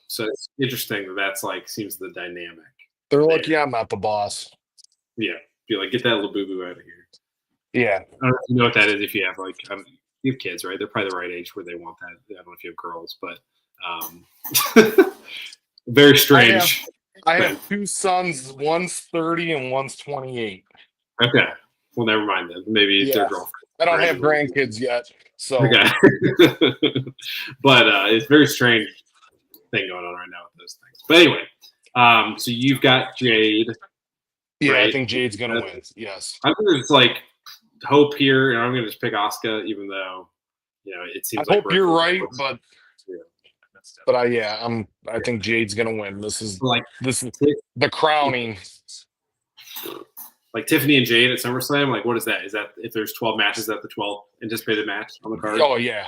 So it's interesting that's like seems the dynamic. They're like, yeah, I'm not the boss. Yeah, be like, get that Labubu out of here. Yeah, I don't know if you know what that is. If you have like, you have kids, right? They're probably the right age where they want that. I don't know if you have girls, but very strange. I have 2 sons. One's 30 and one's 28. Okay, well, never mind then. Maybe their girlfriend. I don't have grandkids yet, so okay. But it's very strange thing going on right now with those things. But anyway, so you've got Jade. Yeah, right? I think Jade's gonna win. Yes, I think it's like hope here, and I'm gonna just pick Asuka, even though you know it seems. I hope you're right, but I think Jade's gonna win. This is the crowning. Like Tiffany and Jade at SummerSlam, like what is that? Is that if there's 12 matches, that the 12th anticipated match on the card? Oh yeah.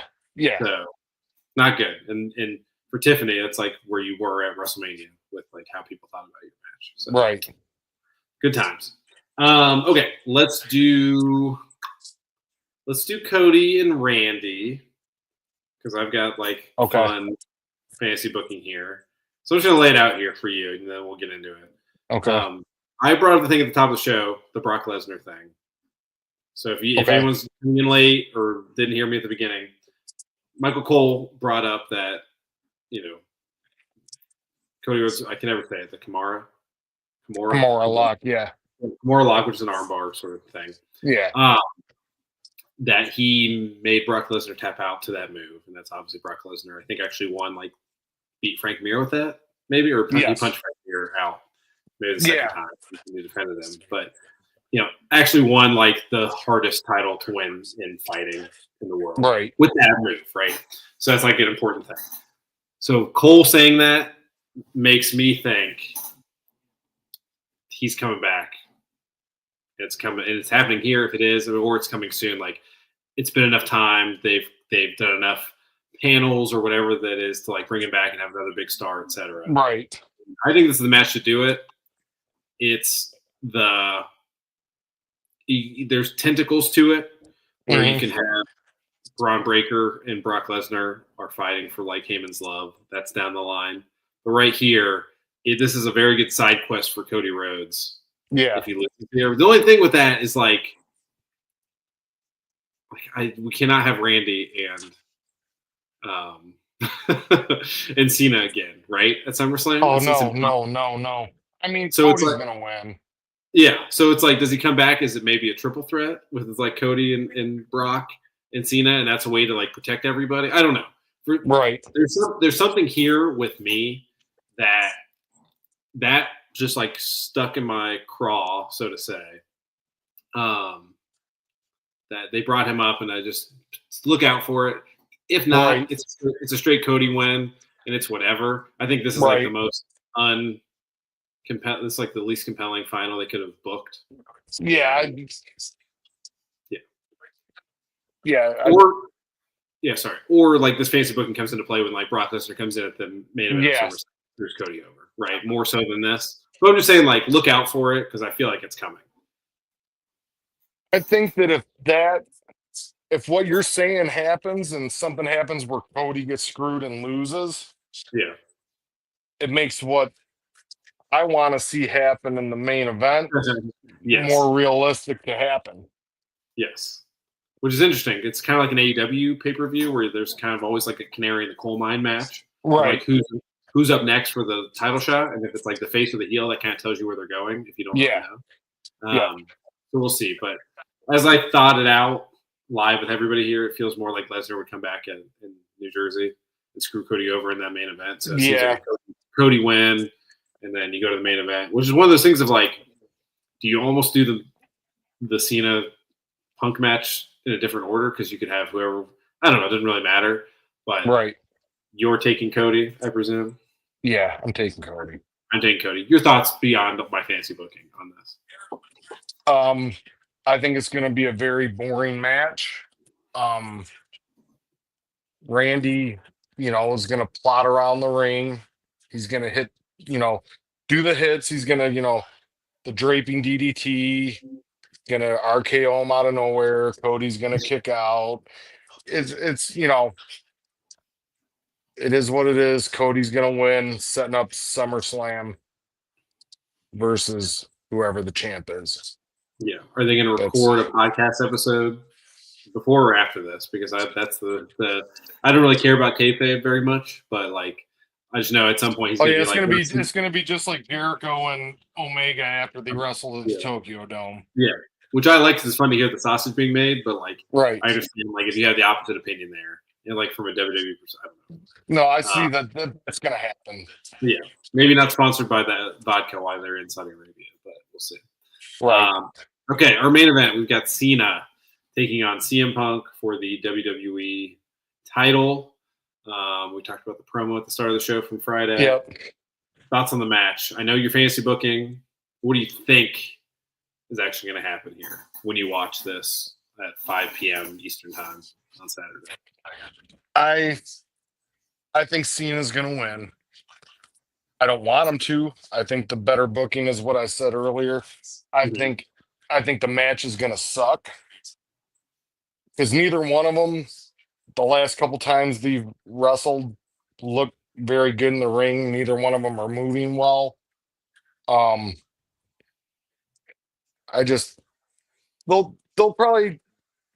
So not good. And for Tiffany, that's like where you were at WrestleMania with like how people thought about your match. So, right. Good times. Okay, let's do Cody and Randy because I've got like fun fantasy booking here. So I'm just gonna lay it out here for you, and then we'll get into it. Okay. I brought up the thing at the top of the show, the Brock Lesnar thing. So if anyone's coming in late or didn't hear me at the beginning, Michael Cole brought up that, you know, Cody was, I can never say it, the Kimura lock, yeah. Kimura lock, which is an armbar sort of thing. Yeah. That he made Brock Lesnar tap out to that move. And that's obviously Brock Lesnar. I think actually beat Frank Mir with that, maybe, or he punched Frank Mir out. Maybe the second time he defended him, but you know, actually won like the hardest title to win in fighting in the world, right? With that move, right? So that's like an important thing. So Cole saying that makes me think he's coming back. It's coming, and it's happening here if it is, or it's coming soon. Like it's been enough time. They've done enough panels or whatever that is to like bring him back and have another big star, etc. Right. I think this is the match to do it. It's there's tentacles to it where you can have Braun Breaker and Brock Lesnar are fighting for like Heyman's love. That's down the line. But right here, this is a very good side quest for Cody Rhodes. Yeah. If you listen to the only thing with that is like we cannot have Randy and Cena again, right? At SummerSlam? Oh, no. I mean, so Cody's going to win. Yeah. So it's like, does he come back? Is it maybe a triple threat with like Cody and Brock and Cena? And that's a way to like protect everybody? I don't know. Right. There's something here with me that just like stuck in my craw, so to say. That they brought him up, and I just look out for it. If not, Right. it's a straight Cody win, and it's whatever. I think this is like Right. the most this is like the least compelling final they could have booked. Yeah. Yeah. Yeah. Or like this fantasy booking comes into play when like Brock Lesnar comes in at the main event Yeah. of SummerSlam, screws Cody over, right? More so than this. But I'm just saying, like, look out for it because I feel like it's coming. I think that if what you're saying happens and something happens where Cody gets screwed and loses, Yeah. it makes what I want to see happen in the main event Yes. more realistic to happen. Yes. Which is interesting. It's kind of like an AEW pay-per-view where there's kind of always like a canary in the coal mine match. Right. Like who's up next for the title shot, and if it's like the face or the heel, that kind of tells you where they're going if you don't really know. So we'll see. But as I thought it out live with everybody here, it feels more like Lesnar would come back in New Jersey and screw Cody over in that main event. So it seems like a Cody win, and then you go to the main event, which is one of those things of like, do you almost do the Cena Punk match in a different order because you could have whoever, I don't know, it doesn't really matter, but you're taking Cody, I presume. Yeah, I'm taking Cody. I'm taking Cody. Your thoughts beyond my fantasy booking on this? I think it's going to be a very boring match. Randy, is going to plot around the ring. He's going to hit, do the hits. He's going to, the draping DDT, going to RKO him out of nowhere. Cody's going to kick out. It's it is what it is. Cody's going to win, setting up SummerSlam versus whoever the champ is. Yeah. Are they going to record a podcast episode before or after this? Because that's the I don't really care about kayfabe very much, but like I just know at some point he's going to be it's going to be just like Jericho and Omega after they wrestled at the Tokyo Dome. Yeah. Which I like because it's fun to hear the sausage being made, but like I understand like if you have the opposite opinion there, like from a WWE perspective, I don't know. No, I see that's going to happen. Yeah, maybe not sponsored by the vodka while they're in Saudi Arabia, but we'll see. Right. Okay, our main event, we've got Cena taking on CM Punk for the WWE title. We talked about the promo at the start of the show from Friday. Yep. Thoughts on the match? I know you're fantasy booking. What do you think is actually going to happen here when you watch this at 5 p.m. Eastern time on Saturday? I think Cena's going to win. I don't want him to. I think the better booking is what I said earlier. I think the match is going to suck because neither one of them, the last couple times they've wrestled, look very good in the ring. Neither one of them are moving well. They'll probably,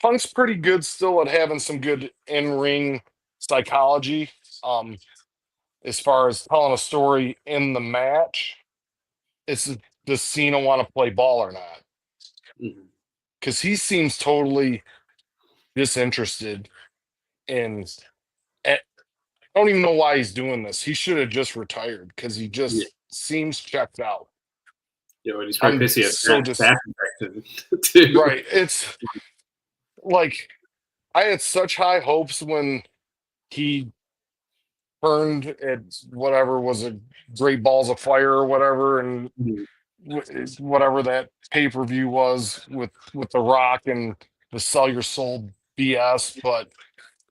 Punk's pretty good still at having some good in-ring psychology. As far as telling a story in the match, does Cena want to play ball or not? Because he seems totally disinterested in. I don't even know why he's doing this. He should have just retired because he just seems checked out. Yeah, and he's probably pissy at too. Right. It's like I had such high hopes when he turned at whatever was a Great Balls of Fire or whatever, and whatever that pay-per-view was with The Rock and the Sell Your Soul BS. But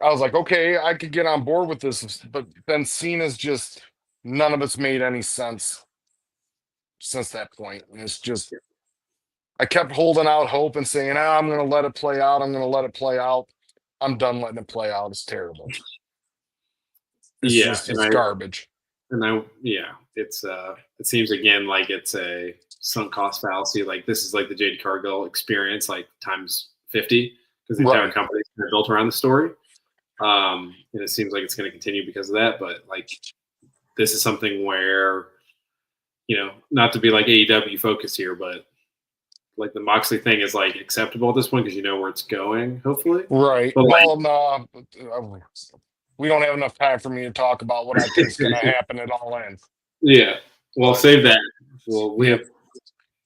I was like, okay, I could get on board with this. But then Cena's just, none of it's made any sense since that point. And it's just, I kept holding out hope and saying, I'm going to let it play out. I'm going to let it play out. I'm done letting it play out. It's terrible. It's garbage. And it's it seems again like it's a sunk cost fallacy. Like this is like the Jade Cargill experience, like times 50, because the entire company is built around the story. And it seems like it's going to continue because of that. But like this is something where, not to be like AEW focus here, but like the Moxley thing is like acceptable at this point because you know where it's going, hopefully. Right. But no. We don't have enough time for me to talk about what I think is going to happen at All In. Yeah. Well, But save that. Well, we yeah, have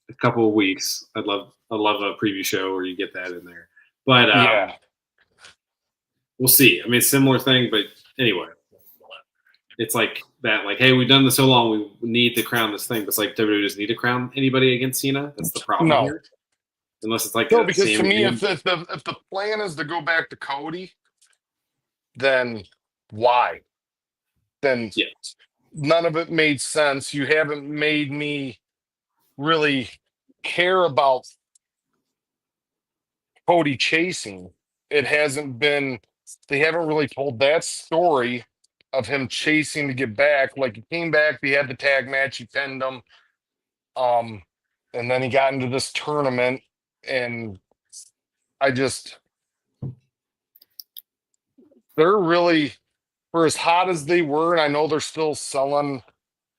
a couple of weeks. I love a preview show where you get that in there. But yeah, we'll see. I mean, similar thing, but anyway, it's like that. Like, hey, we've done this so long, we need to crown this thing. But it's like WWE doesn't need to crown anybody against Cena. That's the problem no, here. Unless it's like no, a because to Sami me, Zayn. if the plan is to go back to Cody, then why? Then Yeah, none of it made sense. You haven't made me really care about Cody chasing. It hasn't been, they haven't really told that story of him chasing to get back. Like he came back, he had the tag match, he pinned him. Um, and then he got into this tournament, and I just, they're really, for as hot as they were, and I know they're still selling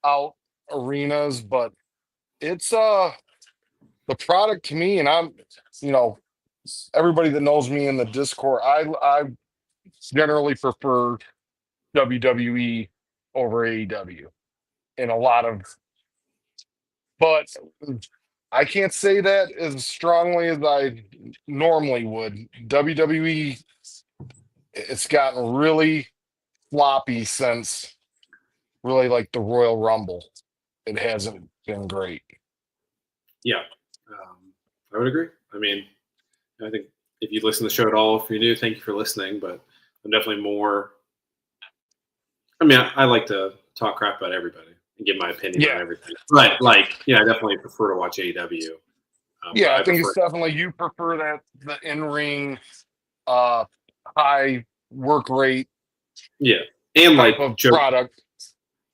out arenas, but it's the product to me, and I'm, you know, everybody that knows me in the Discord, I generally prefer WWE over AEW in a lot of, but I can't say that as strongly as I normally would. WWE, it's gotten really floppy since really like the Royal Rumble. It hasn't been great. yeah. I would agree. I mean, I think if you listen to the show at all, if you're new, thank you for listening. But I'm definitely more. I mean, I like to talk crap about everybody and give my opinion on Yeah. everything. But like, yeah, I definitely prefer to watch AEW. But Yeah, I I think prefer, it's definitely you prefer that the in-ring uh high work rate yeah, and type like of joke. product.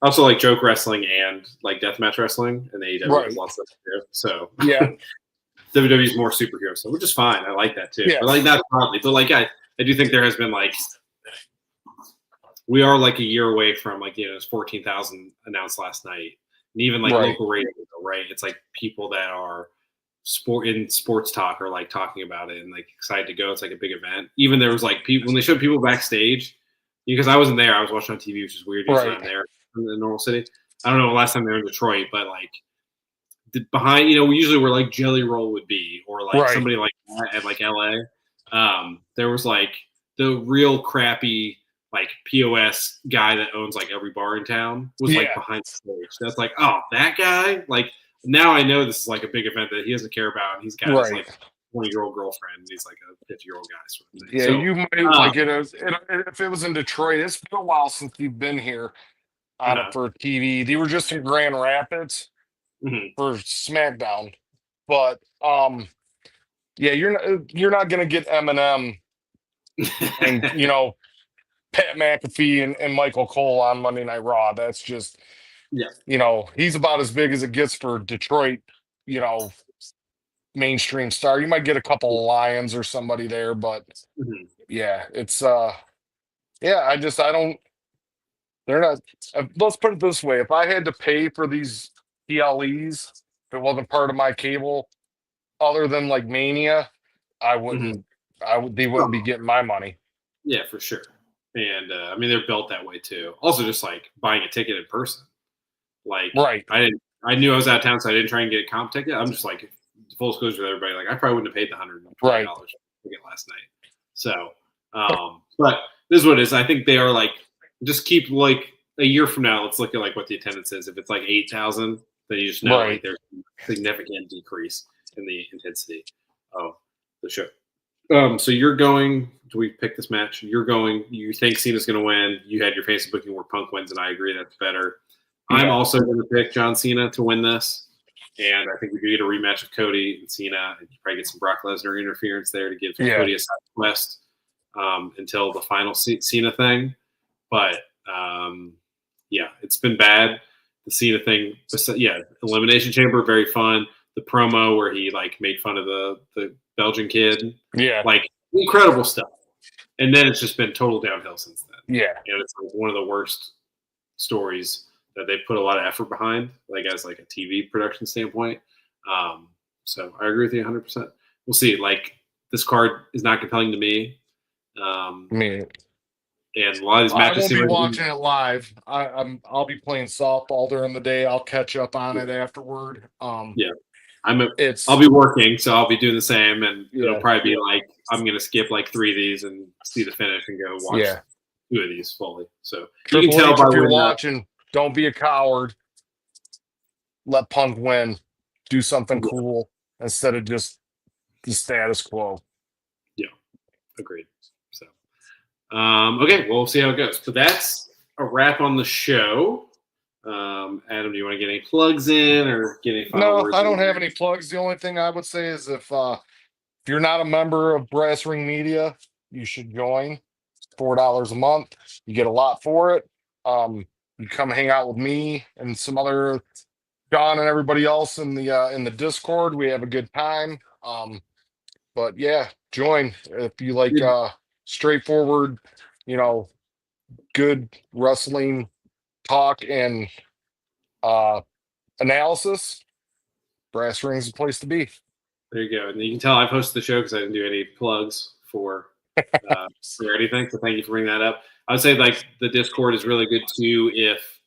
Also like joke wrestling and like deathmatch wrestling, and AEW has Right. lots of that too. So Yeah. WWE is more superhero stuff, which is fine. I like that too. But like Yes. not broadly. But like I do think there has been like we are like a year away from like there's 14,000 announced last night, and even like Right. local radio, right? It's like people that are sports talk are like talking about it and like excited to go. It's like a big event. Even there was like people when they showed people backstage because I wasn't there. I was watching on TV, which is weird. Usually Right. I'm there in the normal city. I don't know the last time they were in Detroit, but like behind, we usually where like Jelly Roll would be, or like Right. somebody like that at like LA. There was like the real crappy like POS guy that owns like every bar in town was like Yeah. behind the stage. That's like, oh, that guy. Like now I know this is like a big event that he doesn't care about, and he's got his Right. like 20-year-old girlfriend, and he's like a 50-year-old guy sort of thing. Yeah, So you might like if it was in Detroit. It's been a while since you've been here on it uh, for TV. They were just in Grand Rapids mhm. for SmackDown, but yeah, you're not gonna get Eminem and Pat McAfee and Michael Cole on Monday Night Raw. That's just Yeah. he's about as big as it gets for Detroit. You know, mainstream star. You might get a couple of Lions or somebody there, but Mhm. yeah, it's yeah. I don't. They're not. Let's put it this way: if I had to pay for these PLEs, if it wasn't part of my cable, other than like Mania, I Mhm. wouldn't. I would. They wouldn't be Oh, getting my money. yeah, for sure. And I mean, they're built that way too. Also, just like buying a ticket in person. Like Right. I knew I was out of town, so I didn't try and get a comp ticket. I'm just like full disclosure to everybody. Like I probably wouldn't have paid the $120 Right. for the ticket last night. So, but this is what it is. I think they are like just keep like a year from now. Let's look at like what the attendance is. If it's like 8,000, then you just know like Right. there's a significant decrease in the intensity of the show. So you're going. Do we pick this match? You're going. You think Cena's going to win. You had your fantasy booking where Punk wins, and I agree that's better. I'm Yeah. also going to pick John Cena to win this, and I think we could get a rematch of Cody and Cena, and you probably get some Brock Lesnar interference there to give Yeah. Cody a side quest until the final Cena thing. But yeah, it's been bad. The Cena thing, yeah, Elimination Chamber, very fun. The promo where he like made fun of the Belgian kid, Yeah. like incredible stuff. And then it's just been total downhill since then. Yeah. And it's like one of the worst stories that they put a lot of effort behind, like as like a TV production standpoint. So I agree with you 100%. We'll see. Like this card is not compelling to me. I mean, And a lot of these I matches won't seem be like watching it live. I'll be playing softball during the day. I'll catch up on it afterward. yeah. I'm a, I'll It's be working, so I'll be doing the same, and it'll yeah, probably be like I'm gonna skip like 3 of these and see the finish and go watch yeah. 2 of these fully. So you can Triple tell H, by if you're when watching, don't be a coward. Let Punk win. Do something yeah, cool instead of just the status quo. yeah, agreed. So okay, well, we'll see how it goes. But that's a wrap on the show. Adam, do you want to get any plugs in or get any final No, words I in? don't have any plugs. The only thing I would say is if you're not a member of Brass Ring Media, you should join. $4 a month. You get a lot for it. You come hang out with me and some other John and everybody else in the Discord. We have a good time. But yeah, join if you like straightforward, you know, good wrestling talk and uh analysis. Brass Ring's the place to be. There you go. And you can tell I've hosted the show because I didn't do any plugs for anything. So thank you for bringing that up. I would say like the Discord is really good too if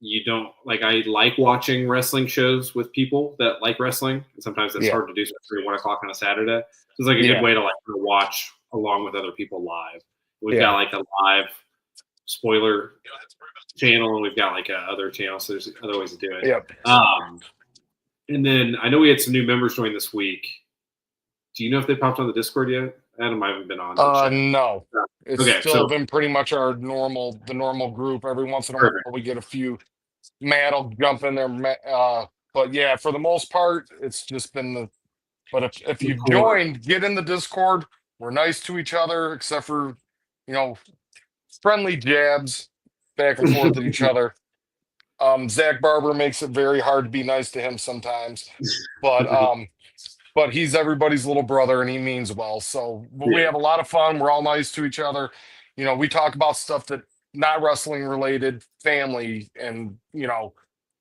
you don't like. I like watching wrestling shows with people that like wrestling, and sometimes that's Yeah, hard to do. So 1 o'clock on a Saturday, so it's like a good yeah, way to like watch along with other people live. We've got yeah. like a live spoiler channel, and we've got like a other channel. So there's other ways to do it. Yep. And then I know we had some new members join this week. Do you know if they popped on the Discord yet? Adam, I haven't been on to check. No. It's Okay, still so been pretty much the normal group. Every once in a while perfect. we get a few Matt will jump in there. But yeah, for the most part, it's just been the. But if you've Cool. joined, get in the Discord. We're nice to each other, except for you know friendly jabs back and forth at each other. Zach Barber makes it very hard to be nice to him sometimes, but he's everybody's little brother and he means well. So but we Yeah, have a lot of fun. We're all nice to each other. We talk about stuff that not wrestling related, family, and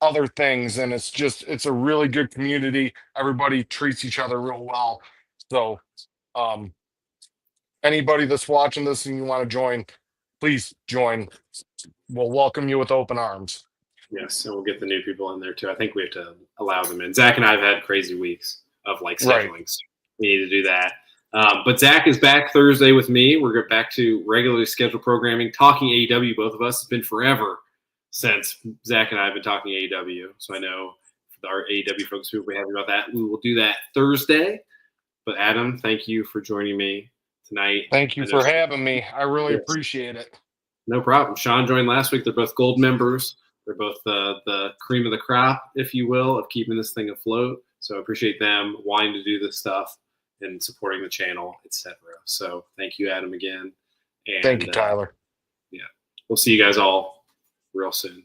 other things. And it's a really good community. Everybody treats each other real well. So um, anybody that's watching this and you want to join, please join. We'll welcome you with open arms. yes, and we'll get the new people in there too. I think we have to allow them in. Zach and I have had crazy weeks of like Right. scheduling, so we need to do that. But Zach is back Thursday with me. We're back to regularly scheduled programming, talking AEW. Both of us. It's been forever since Zach and I have been talking AEW. So I know our AEW folks will be happy about that. We will do that Thursday. But Adam, thank you for joining me tonight. Thank you I know for having me. I really yes, appreciate it. no problem. Sean joined last week. They're both gold members. They're both the cream of the crop, if you will, of keeping this thing afloat. So I appreciate them wanting to do this stuff and supporting the channel, etc. So thank you, Adam, again. And Thank you, Tyler. Yeah, we'll see you guys all real soon.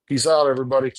Peace out, everybody.